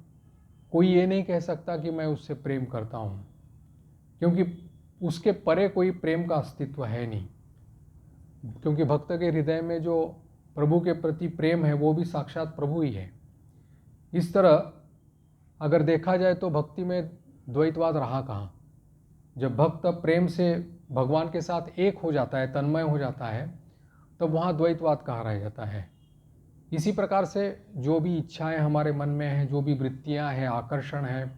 कोई ये नहीं कह सकता कि मैं उससे प्रेम करता हूँ, क्योंकि उसके परे कोई प्रेम का अस्तित्व है नहीं। क्योंकि भक्त के हृदय में जो प्रभु के प्रति प्रेम है वो भी साक्षात प्रभु ही है। इस तरह अगर देखा जाए तो भक्ति में द्वैतवाद रहा कहाँ। जब भक्त प्रेम से भगवान के साथ एक हो जाता है, तन्मय हो जाता है, तब वहाँ द्वैतवाद कहाँ रह जाता है। इसी प्रकार से जो भी इच्छाएं हमारे मन में हैं, जो भी वृत्तियां हैं, आकर्षण है,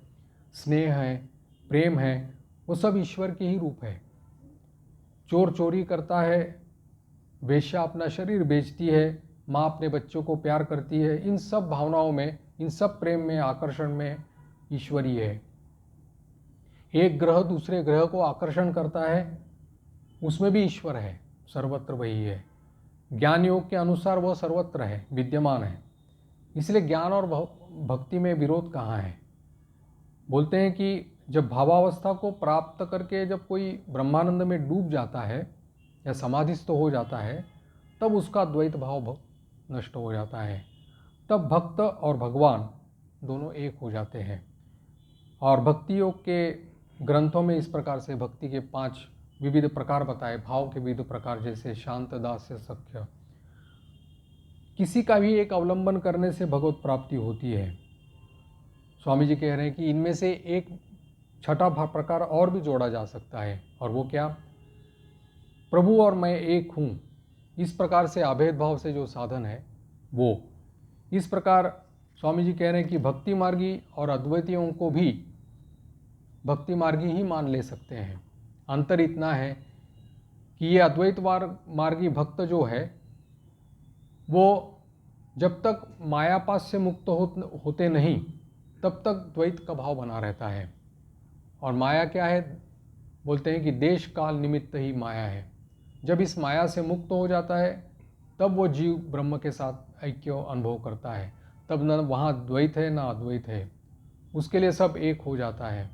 स्नेह है, प्रेम है, वो सब ईश्वर के ही रूप है। चोर चोरी करता है, वेश्या अपना शरीर बेचती है, माँ अपने बच्चों को प्यार करती है, इन सब भावनाओं में, इन सब प्रेम में, आकर्षण में ईश्वरीय है। एक ग्रह दूसरे ग्रह को आकर्षण करता है, उसमें भी ईश्वर है, सर्वत्र वही है। ज्ञान योग के अनुसार वह सर्वत्र है, विद्यमान है। इसलिए ज्ञान और भक्ति में विरोध कहाँ है। बोलते हैं कि जब भावावस्था को प्राप्त करके जब कोई ब्रह्मानंद में डूब जाता है या समाधिस्थ हो जाता है, तब उसका द्वैत भाव नष्ट हो जाता है। तब भक्त और भगवान दोनों एक हो जाते हैं। और भक्ति योग के ग्रंथों में इस प्रकार से भक्ति के 5 विविध प्रकार बताए, भाव के विविध प्रकार, जैसे शांत, दास्य, सख्य। किसी का भी एक अवलंबन करने से भगवत प्राप्ति होती है। स्वामी जी कह रहे हैं कि इनमें से एक छठा प्रकार और भी जोड़ा जा सकता है, और वो क्या, प्रभु और मैं एक हूँ। इस प्रकार से अभेद भाव से जो साधन है वो, इस प्रकार स्वामी जी कह रहे हैं कि भक्ति मार्गी और अद्वैतियों को भी भक्ति मार्गी ही मान ले सकते हैं। अंतर इतना है कि ये अद्वैत मार्गी भक्त जो है वो जब तक मायापास से मुक्त होते नहीं, तब तक द्वैत का भाव बना रहता है। और माया क्या है, बोलते हैं कि देश काल निमित्त ही माया है। जब इस माया से मुक्त हो जाता है तब वो जीव ब्रह्म के साथ ऐक्य अनुभव करता है। तब न वहाँ द्वैत है ना अद्वैत है, उसके लिए सब एक हो जाता है।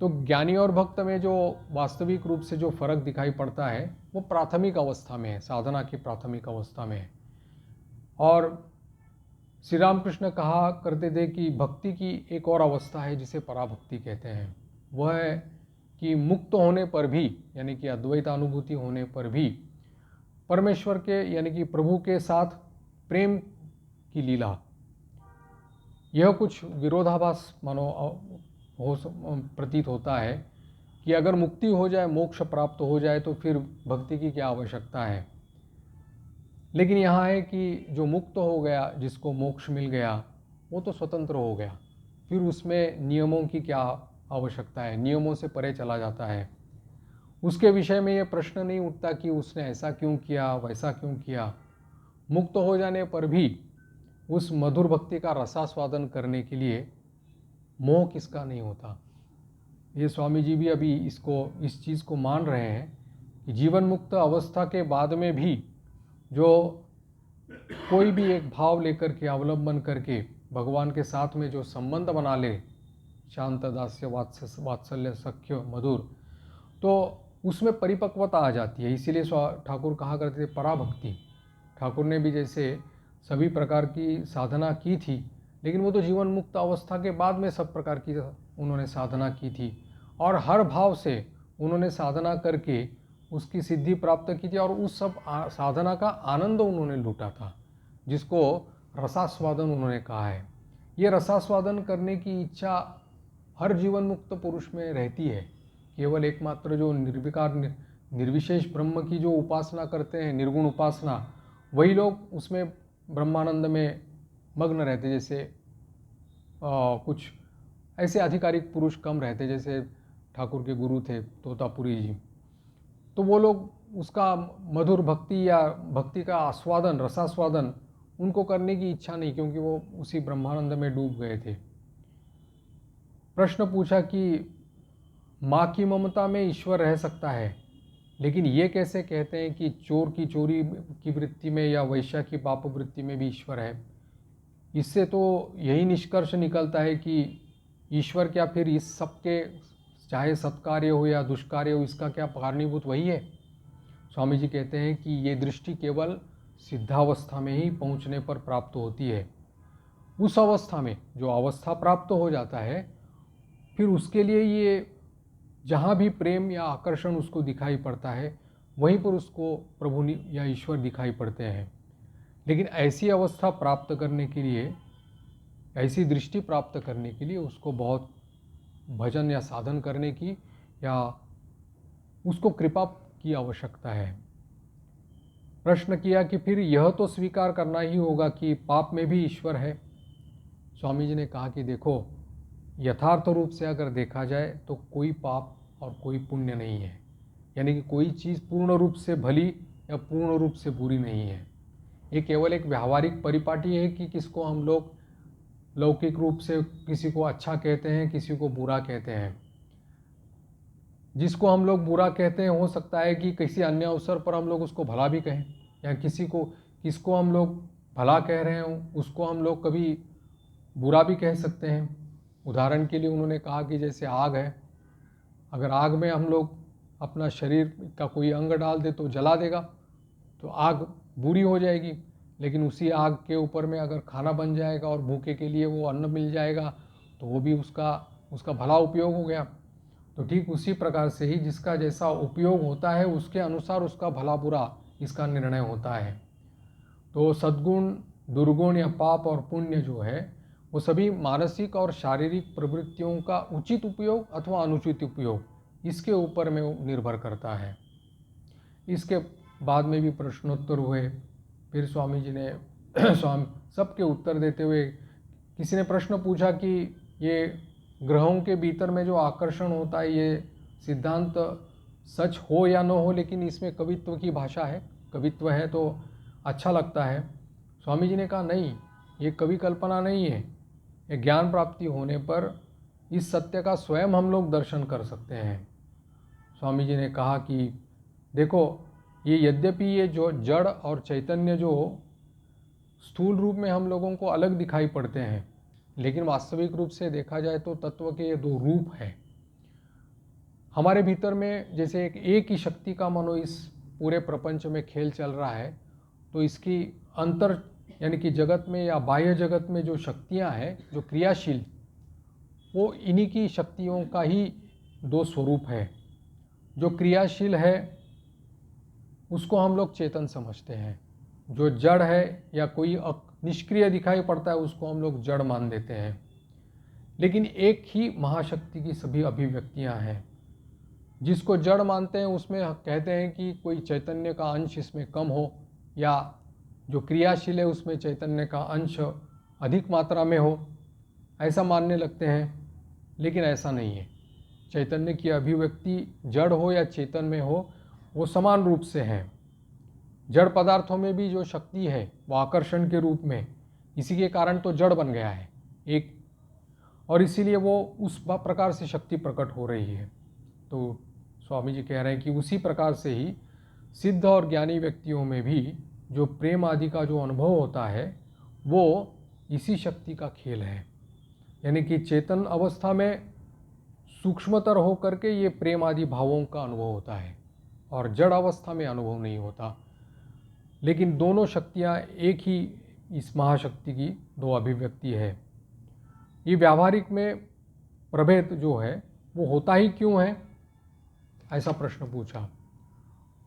तो ज्ञानी और भक्त में जो वास्तविक रूप से जो फर्क दिखाई पड़ता है वो प्राथमिक अवस्था में है, साधना की प्राथमिक अवस्था में है। और श्री रामकृष्ण कहा करते थे कि भक्ति की एक और अवस्था है जिसे पराभक्ति कहते हैं। वह है कि मुक्त होने पर भी, यानी कि अद्वैतानुभूति होने पर भी, परमेश्वर के यानी कि प्रभु के साथ प्रेम की लीला। यह कुछ विरोधाभास मानो प्रतीत होता है कि अगर मुक्ति हो जाए, मोक्ष प्राप्त हो जाए, तो फिर भक्ति की क्या आवश्यकता है। लेकिन यहाँ है कि जो मुक्त हो गया, जिसको मोक्ष मिल गया, वो तो स्वतंत्र हो गया, फिर उसमें नियमों की क्या आवश्यकता है, नियमों से परे चला जाता है। उसके विषय में ये प्रश्न नहीं उठता कि उसने ऐसा क्यों किया, वैसा क्यों किया। मुक्त हो जाने पर भी उस मधुर भक्ति का रसास्वादन करने के लिए मोह किसका नहीं होता। ये स्वामी जी भी अभी इस चीज़ को मान रहे हैं कि जीवन मुक्त अवस्था के बाद में भी जो कोई भी एक भाव लेकर के, अवलंबन करके भगवान के साथ में जो संबंध बना ले, शांत, दास्य, वात्सल्य, सख्य, मधुर, तो उसमें परिपक्वता आ जाती है। इसीलिए ठाकुर कहा करते थे पराभक्ति। ठाकुर ने भी जैसे सभी प्रकार की साधना की थी, लेकिन वो तो जीवन मुक्त अवस्था के बाद में सब प्रकार की उन्होंने साधना की थी, और हर भाव से उन्होंने साधना करके उसकी सिद्धि प्राप्त की थी, और उस सब साधना का आनंद उन्होंने लूटा था, जिसको रसास्वादन उन्होंने कहा है। ये रसास्वादन करने की इच्छा हर जीवन मुक्त पुरुष में रहती है। केवल एकमात्र जो निर्विकार निर्विशेष ब्रह्म की जो उपासना करते हैं, निर्गुण उपासना, वही लोग उसमें ब्रह्मानंद में मग्न रहते। जैसे कुछ ऐसे आधिकारिक पुरुष कम रहते, जैसे ठाकुर के गुरु थे तोतापुरी जी, तो वो लोग उसका मधुर भक्ति या भक्ति का आस्वादन, रसास्वादन उनको करने की इच्छा नहीं, क्योंकि वो उसी ब्रह्मानंद में डूब गए थे। प्रश्न पूछा कि माँ की ममता में ईश्वर रह सकता है, लेकिन ये कैसे कहते हैं कि चोर की चोरी की वृत्ति में या वैश्या की पाप वृत्ति में भी ईश्वर है। इससे तो यही निष्कर्ष निकलता है कि ईश्वर क्या फिर इस सब के, चाहे सत्कार्य हो या दुष्कार्य हो, इसका क्या कारणीभूत वही है। स्वामी जी कहते हैं कि ये दृष्टि केवल सिद्धावस्था में ही पहुंचने पर प्राप्त होती है। उस अवस्था में जो अवस्था प्राप्त हो जाता है, फिर उसके लिए ये जहाँ भी प्रेम या आकर्षण उसको दिखाई पड़ता है, वहीं पर उसको प्रभु या ईश्वर दिखाई पड़ते हैं। लेकिन ऐसी अवस्था प्राप्त करने के लिए, ऐसी दृष्टि प्राप्त करने के लिए उसको बहुत भजन या साधन करने की या उसको कृपा की आवश्यकता है। प्रश्न किया कि फिर यह तो स्वीकार करना ही होगा कि पाप में भी ईश्वर है। स्वामी जी ने कहा कि देखो, यथार्थ रूप से अगर देखा जाए तो कोई पाप और कोई पुण्य नहीं है, यानी कि कोई चीज़ पूर्ण रूप से भली या पूर्ण रूप से बुरी नहीं है। ये केवल एक व्यावहारिक परिपाटी है कि किसको हम लोग लौकिक रूप से किसी को अच्छा कहते हैं, किसी को बुरा कहते हैं। जिसको हम लोग बुरा कहते हैं, हो सकता है कि किसी अन्य अवसर पर हम लोग उसको भला भी कहें, या किसको हम लोग भला कह रहे हों उसको हम लोग कभी बुरा भी कह सकते हैं। उदाहरण के लिए उन्होंने कहा कि जैसे आग है, अगर आग में हम लोग अपना शरीर का कोई अंग डाल दे तो जला देगा, तो आग बुरी हो जाएगी। लेकिन उसी आग के ऊपर में अगर खाना बन जाएगा और भूखे के लिए वो अन्न मिल जाएगा, तो वो भी उसका भला उपयोग हो गया। तो ठीक उसी प्रकार से ही जिसका जैसा उपयोग होता है, उसके अनुसार उसका भला बुरा इसका निर्णय होता है। तो सद्गुण, दुर्गुण या पाप और पुण्य जो है, वो सभी मानसिक और शारीरिक प्रवृत्तियों का उचित उपयोग अथवा अनुचित उपयोग, इसके ऊपर में निर्भर करता है। इसके बाद में भी प्रश्नोत्तर हुए। फिर स्वामी जी ने सबके उत्तर देते हुए, किसी ने प्रश्न पूछा कि ये ग्रहों के भीतर में जो आकर्षण होता है, ये सिद्धांत सच हो या न हो, लेकिन इसमें कवित्व की भाषा है, कवित्व है तो अच्छा लगता है। स्वामी जी ने कहा नहीं, ये कवि कल्पना नहीं है, ये ज्ञान प्राप्ति होने पर इस सत्य का स्वयं हम लोग दर्शन कर सकते हैं। स्वामी जी ने कहा कि देखो, ये यद्यपि ये जो जड़ और चैतन्य जो स्थूल रूप में हम लोगों को अलग दिखाई पड़ते हैं, लेकिन वास्तविक रूप से देखा जाए तो तत्व के ये दो रूप हैं। हमारे भीतर में जैसे एक ही शक्ति का मानो इस पूरे प्रपंच में खेल चल रहा है, तो इसकी अंतर यानी कि जगत में या बाह्य जगत में जो शक्तियां हैं, जो क्रियाशील, वो इन्हीं की शक्तियों का ही दो स्वरूप है। जो क्रियाशील है उसको हम लोग चेतन समझते हैं, जो जड़ है या कोई निष्क्रिय दिखाई पड़ता है उसको हम लोग जड़ मान देते हैं। लेकिन एक ही महाशक्ति की सभी अभिव्यक्तियां हैं। जिसको जड़ मानते हैं उसमें कहते हैं कि कोई चैतन्य का अंश इसमें कम हो, या जो क्रियाशील है उसमें चैतन्य का अंश अधिक मात्रा में हो, ऐसा मानने लगते हैं। लेकिन ऐसा नहीं है। चैतन्य की अभिव्यक्ति जड़ हो या चेतन में हो, वो समान रूप से हैं। जड़ पदार्थों में भी जो शक्ति है वो आकर्षण के रूप में, इसी के कारण तो जड़ बन गया है एक, और इसीलिए वो उस प्रकार से शक्ति प्रकट हो रही है। तो स्वामी जी कह रहे हैं कि उसी प्रकार से ही सिद्ध और ज्ञानी व्यक्तियों में भी जो प्रेम आदि का जो अनुभव होता है, वो इसी शक्ति का खेल है। यानी कि चेतन अवस्था में सूक्ष्मतर हो करके ये प्रेम आदि भावों का अनुभव होता है, और जड़ अवस्था में अनुभव नहीं होता। लेकिन दोनों शक्तियाँ एक ही इस महाशक्ति की दो अभिव्यक्ति है। ये व्यावहारिक में प्रभेद जो है वो होता ही क्यों है, ऐसा प्रश्न पूछा।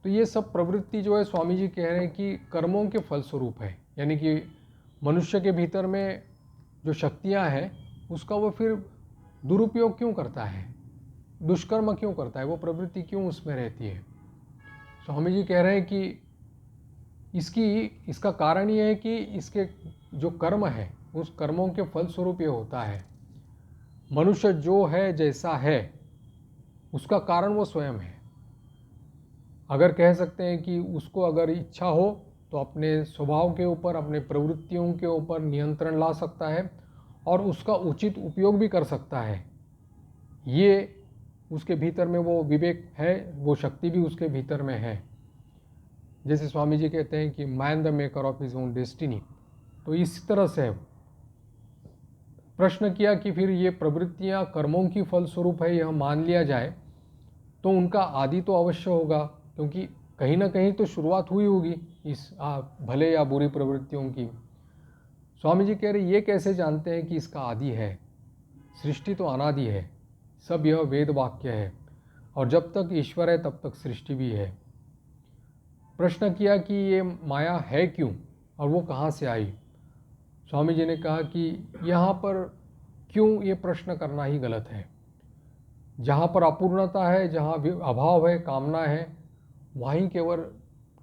तो ये सब प्रवृत्ति जो है, स्वामी जी कह रहे हैं कि कर्मों के फलस्वरूप है। यानी कि मनुष्य के भीतर में जो शक्तियाँ हैं उसका वो फिर दुरुपयोग क्यों करता है, दुष्कर्म क्यों करता है, वो प्रवृत्ति क्यों उसमें रहती है। स्वामी जी कह रहे हैं कि इसका कारण ये है कि इसके जो कर्म है उस कर्मों के फलस्वरूप ये होता है। मनुष्य जो है जैसा है उसका कारण वो स्वयं है। अगर कह सकते हैं कि उसको अगर इच्छा हो तो अपने स्वभाव के ऊपर, अपने प्रवृत्तियों के ऊपर नियंत्रण ला सकता है और उसका उचित उपयोग भी कर सकता है। ये उसके भीतर में वो विवेक है, वो शक्ति भी उसके भीतर में है। जैसे स्वामी जी कहते हैं कि man the maker of his own destiny. तो इस तरह से प्रश्न किया कि फिर ये प्रवृत्तियां कर्मों की फलस्वरूप है, यह मान लिया जाए तो उनका आदि तो अवश्य होगा, क्योंकि कहीं ना कहीं तो शुरुआत हुई होगी इस भले या बुरी प्रवृत्तियों की। स्वामी जी कह रहे ये कैसे जानते हैं कि इसका आदि है? सृष्टि तो अनादि है, सब यह वेद वाक्य है, और जब तक ईश्वर है तब तक सृष्टि भी है। प्रश्न किया कि ये माया है क्यों और वो कहाँ से आई? स्वामी जी ने कहा कि यहाँ पर क्यों ये प्रश्न करना ही गलत है। जहाँ पर अपूर्णता है, जहाँ अभाव है, कामना है, वहीं केवल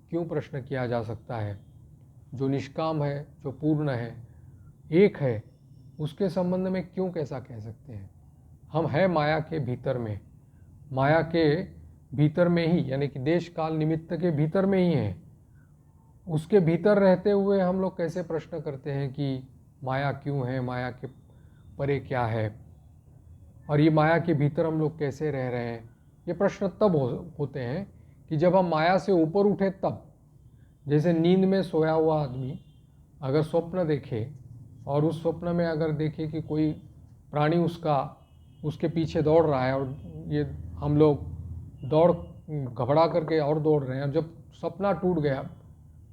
क्यों प्रश्न किया जा सकता है। जो निष्काम है, जो पूर्ण है, एक है, उसके संबंध में क्यों कैसा कह सकते हैं? हम हैं माया के भीतर में, माया के भीतर में ही, यानी कि देश काल निमित्त के भीतर में ही है। उसके भीतर रहते हुए हम लोग कैसे प्रश्न करते हैं कि माया क्यों है, माया के परे क्या है, और ये माया के भीतर हम लोग कैसे रह रहे हैं। ये प्रश्न तब होते हैं कि जब हम माया से ऊपर उठे तब। जैसे नींद में सोया हुआ आदमी अगर स्वप्न देखे और उस स्वप्न में अगर देखे कि कोई प्राणी उसके पीछे दौड़ रहा है, और ये हम लोग घबरा करके और दौड़ रहे हैं, और जब सपना टूट गया,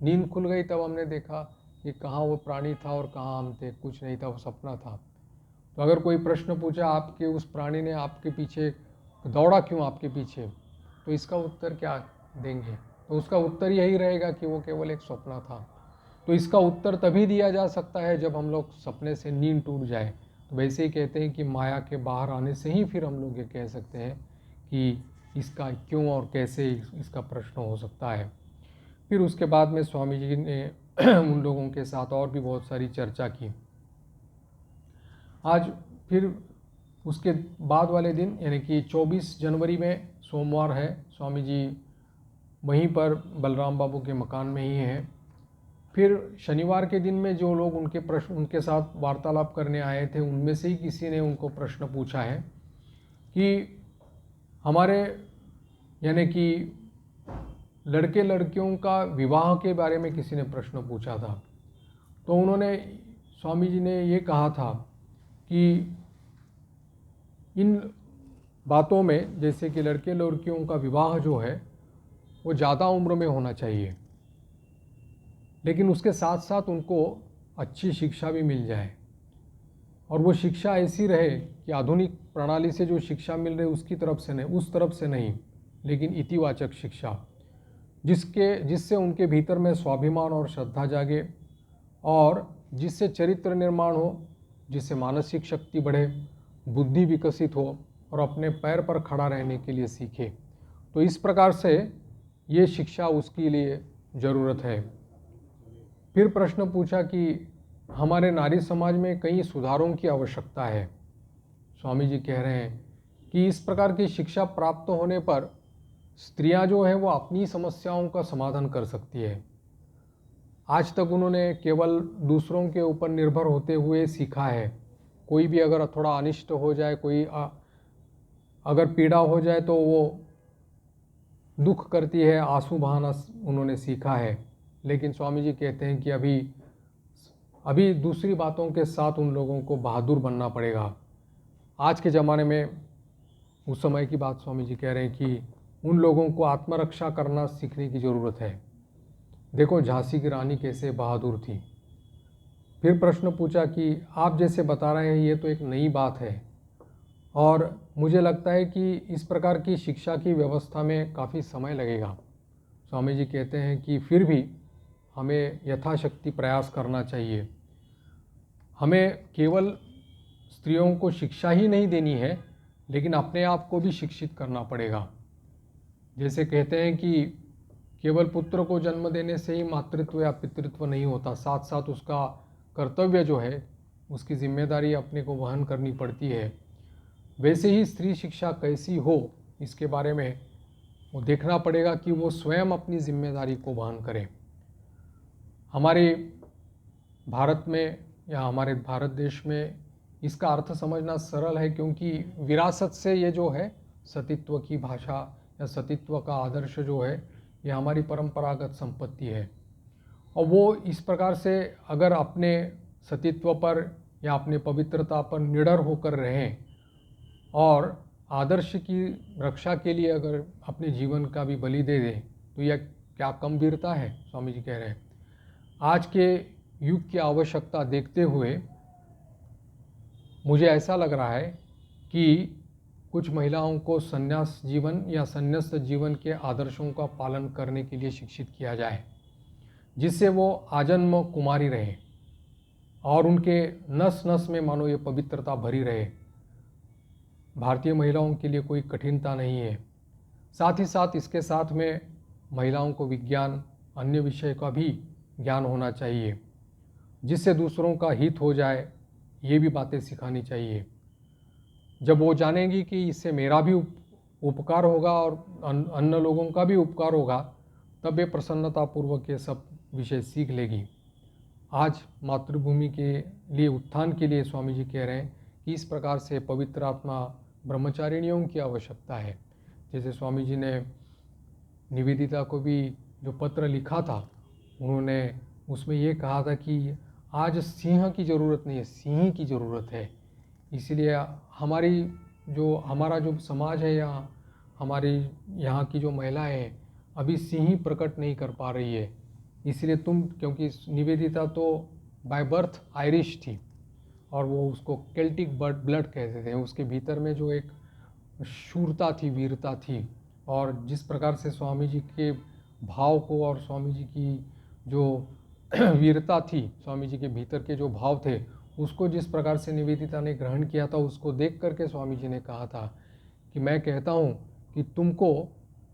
नींद खुल गई, तब हमने देखा कि कहाँ वो प्राणी था और कहाँ हम थे, कुछ नहीं था, वो सपना था। तो अगर कोई प्रश्न पूछा आपके उस प्राणी ने आपके पीछे दौड़ा क्यों आपके पीछे, तो इसका उत्तर क्या देंगे? तो उसका उत्तर यही रहेगा कि वो केवल एक स्वप्न था। तो इसका उत्तर तभी दिया जा सकता है जब हम लोग सपने से नींद टूट जाए। तो वैसे ही कहते हैं कि माया के बाहर आने से ही फिर हम लोग ये कह सकते हैं कि इसका क्यों और कैसे इसका प्रश्न हो सकता है। फिर उसके बाद में स्वामी जी ने उन लोगों के साथ और भी बहुत सारी चर्चा की। आज फिर उसके बाद वाले दिन, यानी कि 24 जनवरी में सोमवार है, स्वामी जी वहीं पर बलराम बाबू के मकान में ही हैं। फिर शनिवार के दिन में जो लोग उनके साथ वार्तालाप करने आए थे, उनमें से ही किसी ने उनको प्रश्न पूछा है कि हमारे, यानी कि लड़के लड़कियों का विवाह के बारे में किसी ने प्रश्न पूछा था। तो उन्होंने, स्वामी जी ने ये कहा था कि इन बातों में, जैसे कि लड़के लड़कियों का विवाह जो है वो ज़्यादा उम्र में होना चाहिए, लेकिन उसके साथ साथ उनको अच्छी शिक्षा भी मिल जाए, और वो शिक्षा ऐसी रहे कि आधुनिक प्रणाली से जो शिक्षा मिल रही उसकी तरफ से नहीं, उस तरफ से नहीं, लेकिन इतिवाचक शिक्षा, जिससे उनके भीतर में स्वाभिमान और श्रद्धा जागे, और जिससे चरित्र निर्माण हो, जिससे मानसिक शक्ति बढ़े, बुद्धि विकसित हो, और अपने पैर पर खड़ा रहने के लिए सीखे। तो इस प्रकार से ये शिक्षा उसके लिए ज़रूरत है। फिर प्रश्न पूछा कि हमारे नारी समाज में कई सुधारों की आवश्यकता है। स्वामी जी कह रहे हैं कि इस प्रकार की शिक्षा प्राप्त होने पर स्त्रियां जो हैं वो अपनी समस्याओं का समाधान कर सकती है। आज तक उन्होंने केवल दूसरों के ऊपर निर्भर होते हुए सीखा है। कोई भी अगर थोड़ा अनिष्ट हो जाए, कोई अगर पीड़ा हो जाए तो वो दुख करती है, आंसू बहाना उन्होंने सीखा है। लेकिन स्वामी जी कहते हैं कि अभी दूसरी बातों के साथ उन लोगों को बहादुर बनना पड़ेगा। आज के ज़माने में, उस समय की बात स्वामी जी कह रहे हैं कि उन लोगों को आत्मरक्षा करना सीखने की ज़रूरत है। देखो झांसी की रानी कैसे बहादुर थी। फिर प्रश्न पूछा कि आप जैसे बता रहे हैं ये तो एक नई बात है, और मुझे लगता है कि इस प्रकार की शिक्षा की व्यवस्था में काफ़ी समय लगेगा। स्वामी जी कहते हैं कि फिर भी हमें यथाशक्ति प्रयास करना चाहिए। हमें केवल स्त्रियों को शिक्षा ही नहीं देनी है, लेकिन अपने आप को भी शिक्षित करना पड़ेगा। जैसे कहते हैं कि केवल पुत्र को जन्म देने से ही मातृत्व या पितृत्व नहीं होता, साथ साथ उसका कर्तव्य जो है, उसकी जिम्मेदारी अपने को वहन करनी पड़ती है। वैसे ही स्त्री शिक्षा कैसी हो, इसके बारे में वो देखना पड़ेगा कि वो स्वयं अपनी जिम्मेदारी को वहन करें। हमारे भारत में या हमारे भारत देश में इसका अर्थ समझना सरल है, क्योंकि विरासत से ये जो है सतीत्व की भाषा या सतीत्व का आदर्श जो है, ये हमारी परंपरागत संपत्ति है। और वो इस प्रकार से अगर अपने सतीत्व पर या अपने पवित्रता पर निडर होकर रहें और आदर्श की रक्षा के लिए अगर अपने जीवन का भी बलि दे दें, तो यह क्या कम वीरता है। स्वामी जी कह रहे हैं आज के युग की आवश्यकता देखते हुए मुझे ऐसा लग रहा है कि कुछ महिलाओं को संन्यास जीवन या संन्यास्त जीवन के आदर्शों का पालन करने के लिए शिक्षित किया जाए, जिससे वो आजन्म कुमारी रहे और उनके नस नस में मानो ये पवित्रता भरी रहे। भारतीय महिलाओं के लिए कोई कठिनता नहीं है। साथ ही साथ इसके साथ में महिलाओं को विज्ञान, अन्य विषय का भी ज्ञान होना चाहिए, जिससे दूसरों का हित हो जाए, ये भी बातें सिखानी चाहिए। जब वो जानेंगी कि इससे मेरा भी उपकार होगा और अन्य लोगों का भी उपकार होगा, तब वे प्रसन्नतापूर्वक ये सब विषय सीख लेगी। आज मातृभूमि के लिए उत्थान के लिए स्वामी जी कह रहे हैं कि इस प्रकार से पवित्र आत्मा ब्रह्मचारिणियों की आवश्यकता है। जैसे स्वामी जी ने निवेदिता को भी जो पत्र लिखा था, उन्होंने उसमें ये कहा था कि आज सिंह की ज़रूरत नहीं है, सिंह की ज़रूरत है। इसलिए हमारा जो समाज है या हमारी यहाँ की जो महिलाएं हैं, अभी सिंह प्रकट नहीं कर पा रही है। इसलिए क्योंकि निवेदिता तो बाय बर्थ आयरिश थी और वो उसको केल्टिक ब्लड कहते थे। उसके भीतर में जो एक शूरता थी, वीरता थी, और जिस प्रकार से स्वामी जी के भाव को और स्वामी जी की जो वीरता थी, स्वामी जी के भीतर के जो भाव थे, उसको जिस प्रकार से निवेदिता ने ग्रहण किया था, उसको देख करके स्वामी जी ने कहा था कि मैं कहता हूँ कि तुमको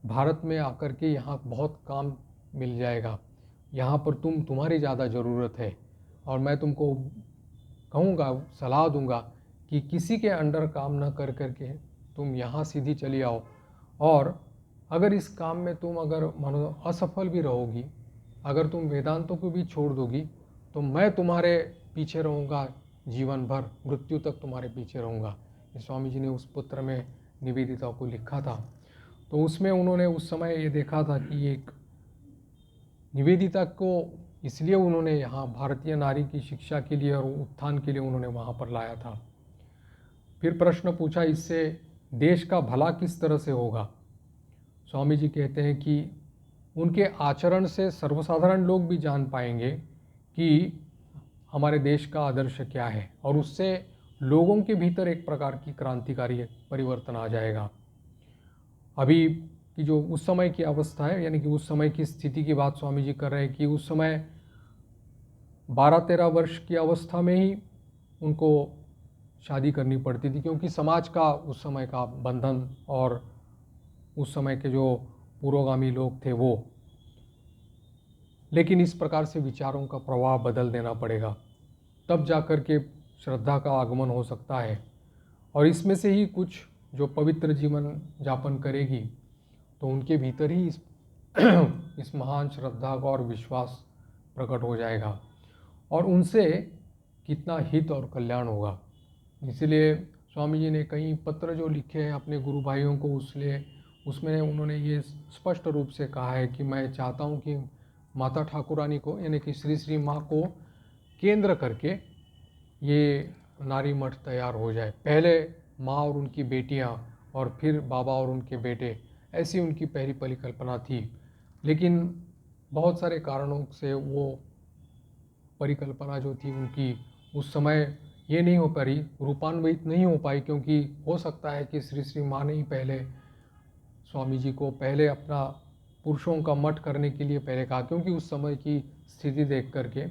भारत में आकर के यहाँ बहुत काम मिल जाएगा, यहाँ पर तुम्हारी ज़्यादा ज़रूरत है। और मैं तुमको कहूँगा, सलाह दूंगा कि किसी के अंडर काम न कर करके तुम यहाँ सीधी चली आओ, और अगर इस काम में तुम अगर मानो असफल भी रहोगी, अगर तुम वेदांतों को भी छोड़ दोगी, तो मैं तुम्हारे पीछे रहूँगा जीवन भर, मृत्यु तक तुम्हारे पीछे रहूँगा। ये स्वामी जी ने उस पत्र में निवेदिता को लिखा था। तो उसमें उन्होंने उस समय ये देखा था कि एक निवेदिता को इसलिए उन्होंने यहाँ भारतीय नारी की शिक्षा के लिए और उत्थान के लिए उन्होंने वहाँ पर लाया था। फिर प्रश्न पूछा, इससे देश का भला किस तरह से होगा। स्वामी जी कहते हैं कि उनके आचरण से सर्वसाधारण लोग भी जान पाएंगे कि हमारे देश का आदर्श क्या है, और उससे लोगों के भीतर एक प्रकार की क्रांतिकारी परिवर्तन आ जाएगा। अभी कि जो उस समय की अवस्था है, यानी कि उस समय की स्थिति की बात स्वामी जी कर रहे हैं कि उस समय 12-13 वर्ष की अवस्था में ही उनको शादी करनी पड़ती थी, क्योंकि समाज का उस समय का बंधन और उस समय के जो पुरोगामी लोग थे वो। लेकिन इस प्रकार से विचारों का प्रवाह बदल देना पड़ेगा, तब जाकर के श्रद्धा का आगमन हो सकता है। और इसमें से ही कुछ जो पवित्र जीवन यापन करेगी, तो उनके भीतर ही इस महान श्रद्धा का और विश्वास प्रकट हो जाएगा, और उनसे कितना हित और कल्याण होगा। इसलिए स्वामी जी ने कई पत्र जो लिखे हैं अपने गुरु भाइयों को, उसमें उन्होंने ये स्पष्ट रूप से कहा है कि मैं चाहता हूँ कि माता ठाकुरानी को, यानी कि श्री श्री माँ को केंद्र करके ये नारी मठ तैयार हो जाए। पहले माँ और उनकी बेटियाँ, और फिर बाबा और उनके बेटे, ऐसी उनकी पहली परिकल्पना थी। लेकिन बहुत सारे कारणों से वो परिकल्पना जो थी उनकी उस समय ये नहीं हो पाई, रूपान्वित नहीं हो पाई, क्योंकि हो सकता है कि श्री श्री माँ ने ही पहले स्वामी जी को पहले अपना पुरुषों का मठ करने के लिए पहले कहा, क्योंकि उस समय की स्थिति देख करके।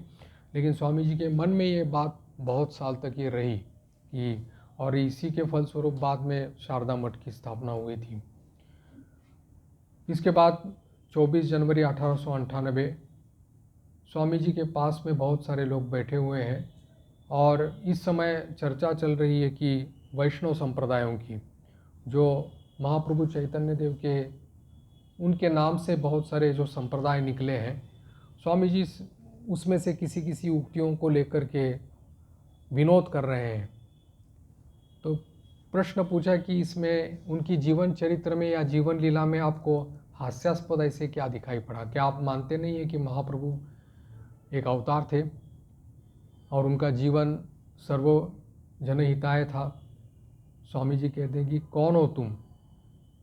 लेकिन स्वामी जी के मन में ये बात बहुत साल तक ये रही कि, और इसी के फलस्वरूप बाद में शारदा मठ की स्थापना हुई थी। इसके बाद 24 जनवरी 1898 स्वामी जी के पास में बहुत सारे लोग बैठे हुए हैं और इस समय चर्चा चल रही है कि वैष्णव संप्रदायों की, जो महाप्रभु चैतन्य देव के उनके नाम से बहुत सारे जो संप्रदाय निकले हैं, स्वामी जी उसमें से किसी किसी उक्तियों को लेकर के विनोद कर रहे हैं। तो प्रश्न पूछा कि इसमें उनकी जीवन चरित्र में या जीवन लीला में आपको हास्यास्पद ऐसे क्या दिखाई पड़ा? क्या आप मानते नहीं हैं कि महाप्रभु एक अवतार थे और उनका जीवन सर्व जनहिताय था? स्वामी जी कहते हैं कि कौन हो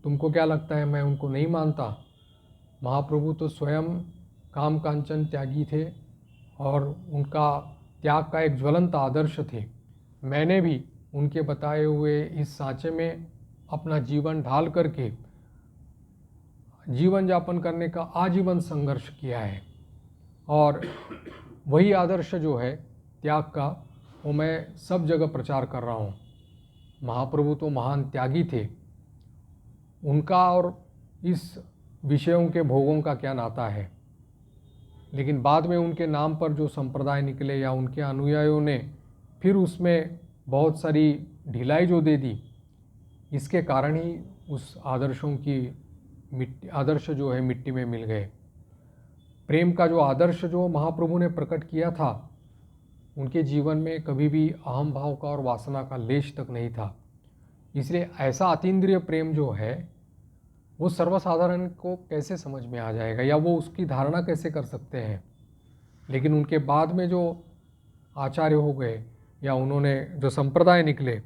तुमको क्या लगता है मैं उनको नहीं मानता? महाप्रभु तो स्वयं काम कांचन त्यागी थे और उनका त्याग का एक ज्वलंत आदर्श थे। मैंने भी उनके बताए हुए इस सांचे में अपना जीवन ढाल करके जीवन यापन करने का आजीवन संघर्ष किया है और वही आदर्श जो है त्याग का, वो मैं सब जगह प्रचार कर रहा हूँ। महाप्रभु तो महान त्यागी थे, उनका और इस विषयों के भोगों का क्या नाता है? लेकिन बाद में उनके नाम पर जो संप्रदाय निकले या उनके अनुयायियों ने फिर उसमें बहुत सारी ढिलाई जो दे दी, इसके कारण ही उस आदर्शों की आदर्श जो है मिट्टी में मिल गए। प्रेम का जो आदर्श जो महाप्रभु ने प्रकट किया था, उनके जीवन में कभी भी अहम भाव का और वासना का लेश तक नहीं था। इसलिए ऐसा अतीन्द्रिय प्रेम जो है वो सर्वसाधारण को कैसे समझ में आ जाएगा या वो उसकी धारणा कैसे कर सकते हैं? लेकिन उनके बाद में जो आचार्य हो गए या उन्होंने जो संप्रदाय निकले,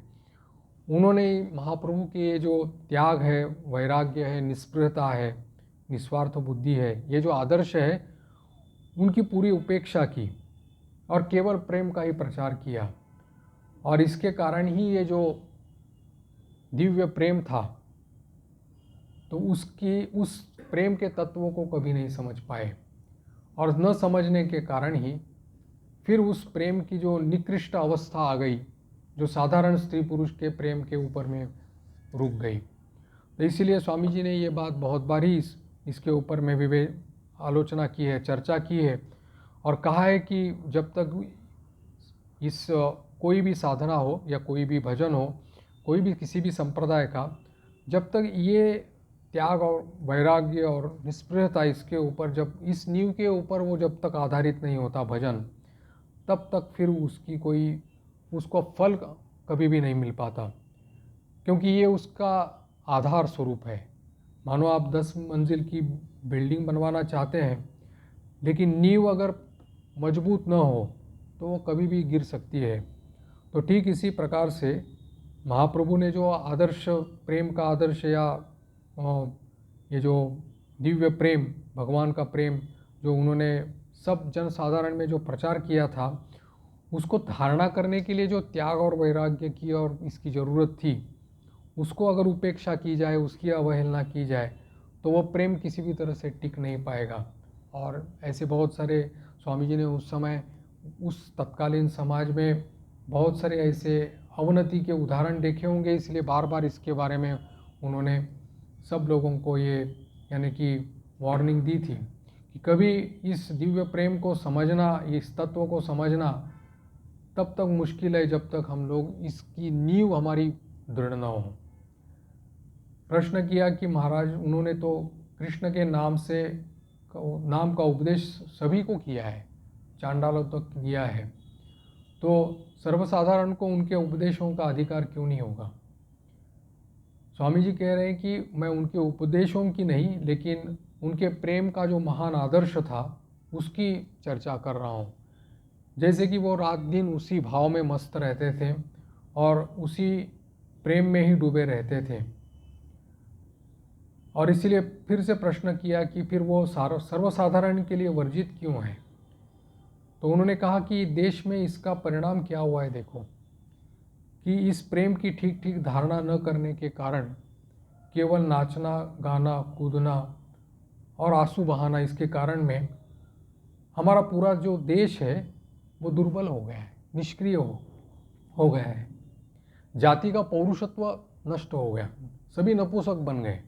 उन्होंने महाप्रभु के ये जो त्याग है, वैराग्य है, निस्पृहता है, निस्वार्थ बुद्धि है, ये जो आदर्श है, उनकी पूरी उपेक्षा की और केवल प्रेम का ही प्रचार किया। और इसके कारण ही ये जो दिव्य प्रेम था, तो उस प्रेम के तत्वों को कभी नहीं समझ पाए और न समझने के कारण ही फिर उस प्रेम की जो निकृष्ट अवस्था आ गई, जो साधारण स्त्री पुरुष के प्रेम के ऊपर में रुक गई। तो इसीलिए स्वामी जी ने ये बात बहुत बार ही इसके ऊपर में आलोचना की है, चर्चा की है और कहा है कि जब तक इस कोई भी साधना हो या कोई भी भजन हो, कोई भी किसी भी संप्रदाय का, जब तक ये त्याग और वैराग्य और निस्पृहता इसके ऊपर, जब इस नींव के ऊपर वो जब तक आधारित नहीं होता भजन, तब तक फिर उसको फल कभी भी नहीं मिल पाता, क्योंकि ये उसका आधार स्वरूप है। मानो आप 10 मंजिल की बिल्डिंग बनवाना चाहते हैं, लेकिन नींव अगर मजबूत न हो तो वो कभी भी गिर सकती है। तो ठीक इसी प्रकार से महाप्रभु ने जो आदर्श, प्रेम का आदर्श या ये जो दिव्य प्रेम, भगवान का प्रेम जो उन्होंने सब जनसाधारण में जो प्रचार किया था, उसको धारणा करने के लिए जो त्याग और वैराग्य की और इसकी ज़रूरत थी, उसको अगर उपेक्षा की जाए, उसकी अवहेलना की जाए, तो वो प्रेम किसी भी तरह से टिक नहीं पाएगा। और ऐसे बहुत सारे स्वामी जी ने उस समय उस तत्कालीन समाज में बहुत सारे ऐसे अवनति के उदाहरण देखे होंगे, इसलिए बार बार इसके बारे में उन्होंने सब लोगों को ये यानी कि वार्निंग दी थी कि कभी इस दिव्य प्रेम को समझना, इस तत्व को समझना तब तक मुश्किल है जब तक हम लोग इसकी नींव हमारी दृढ़ न हो। प्रश्न किया कि महाराज, उन्होंने तो कृष्ण के नाम का उपदेश सभी को किया है, चांडालों तक किया है, तो सर्वसाधारण को उनके उपदेशों का अधिकार क्यों नहीं होगा? स्वामी जी कह रहे हैं कि मैं उनके उपदेशों की नहीं, लेकिन उनके प्रेम का जो महान आदर्श था उसकी चर्चा कर रहा हूँ। जैसे कि वो रात दिन उसी भाव में मस्त रहते थे और उसी प्रेम में ही डूबे रहते थे। और इसीलिए फिर से प्रश्न किया कि फिर वो सर्वसाधारण के लिए वर्जित क्यों है? तो उन्होंने कहा कि देश में इसका परिणाम क्या हुआ है, देखो कि इस प्रेम की ठीक ठीक धारणा न करने के कारण केवल नाचना, गाना, कूदना और आंसू बहाना, इसके कारण में हमारा पूरा जो देश है वो दुर्बल हो गया है, निष्क्रिय हो गया है। जाति का पौरुषत्व नष्ट हो गया, सभी नपुंसक बन गए।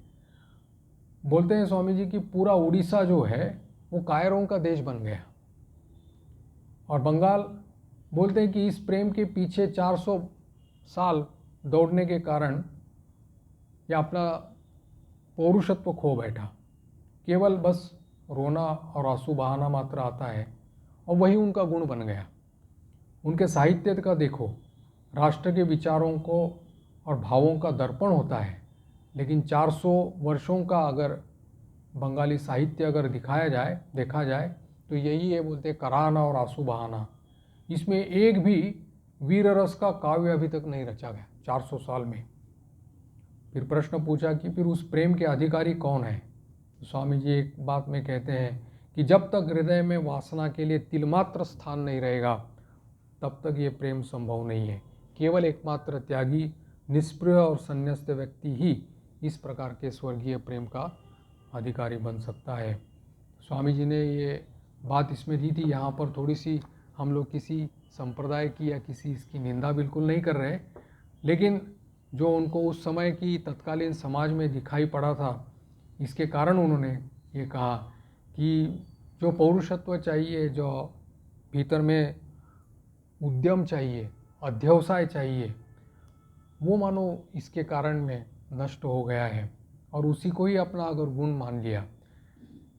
बोलते हैं स्वामी जी कि पूरा उड़ीसा जो है वो कायरों का देश बन गया, और बंगाल बोलते हैं कि इस प्रेम के पीछे 400 साल दौड़ने के कारण या अपना पौरुषत्व खो बैठा। केवल बस रोना और आंसू बहाना मात्र आता है, और वही उनका गुण बन गया। उनके साहित्य का देखो, राष्ट्र के विचारों को और भावों का दर्पण होता है, लेकिन 400 वर्षों का अगर बंगाली साहित्य अगर देखा जाए तो यही है, बोलते कराना और आंसू बहाना। इसमें एक भी वीर रस का काव्य अभी तक नहीं रचा गया 400 साल में। फिर प्रश्न पूछा कि फिर उस प्रेम के अधिकारी कौन है? तो स्वामी जी एक बात में कहते हैं कि जब तक हृदय में वासना के लिए तिलमात्र स्थान नहीं रहेगा, तब तक ये प्रेम संभव नहीं है। केवल एकमात्र त्यागी, निष्प्रिय और संन्यस्त व्यक्ति ही इस प्रकार के स्वर्गीय प्रेम का अधिकारी बन सकता है। स्वामी जी ने ये बात इसमें दी थी। यहाँ पर थोड़ी सी हम लोग किसी संप्रदाय की या किसी इसकी निंदा बिल्कुल नहीं कर रहे, लेकिन जो उनको उस समय की तत्कालीन समाज में दिखाई पड़ा था, इसके कारण उन्होंने ये कहा कि जो पौरुषत्व चाहिए, जो भीतर में उद्यम चाहिए, अध्यवसाय चाहिए, वो मानो इसके कारण में नष्ट हो गया है, और उसी को ही अपना अगर गुण मान लिया।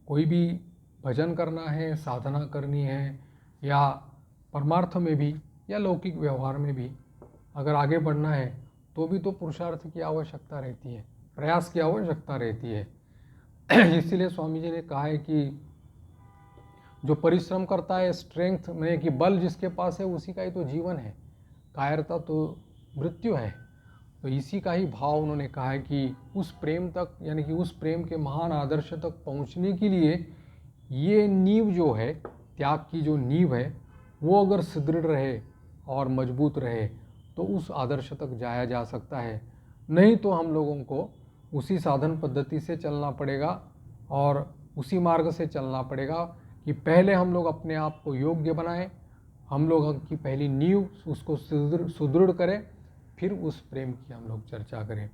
कोई भी भजन करना है, साधना करनी है, या परमार्थ में भी या लौकिक व्यवहार में भी अगर आगे बढ़ना है, तो भी तो पुरुषार्थ की आवश्यकता रहती है, प्रयास की आवश्यकता रहती है। इसीलिए स्वामी जी ने कहा है कि जो परिश्रम करता है, स्ट्रेंथ में कि बल जिसके पास है उसी का ही तो जीवन है, कायरता तो मृत्यु है। तो इसी का ही भाव उन्होंने कहा है कि उस प्रेम तक, यानी कि उस प्रेम के महान आदर्श तक पहुंचने के लिए ये नींव जो है, त्याग की जो नींव है, वो अगर सुदृढ़ रहे और मजबूत रहे तो उस आदर्श तक जाया जा सकता है। नहीं तो हम लोगों को उसी साधन पद्धति से चलना पड़ेगा और उसी मार्ग से चलना पड़ेगा कि पहले हम लोग अपने आप को योग्य बनाएं, हम लोग की पहली नींव उसको सुदृढ़ करें, फिर उस प्रेम की हम लोग चर्चा करें।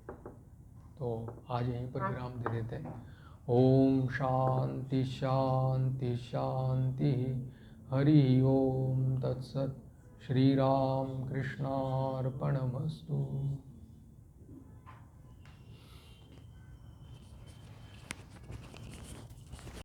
तो आज यहीं पर विराम दे देते हैं। ओम शांति शांति शांति। हरि ओम तत्सत। श्री राम कृष्णार्पणमस्तु।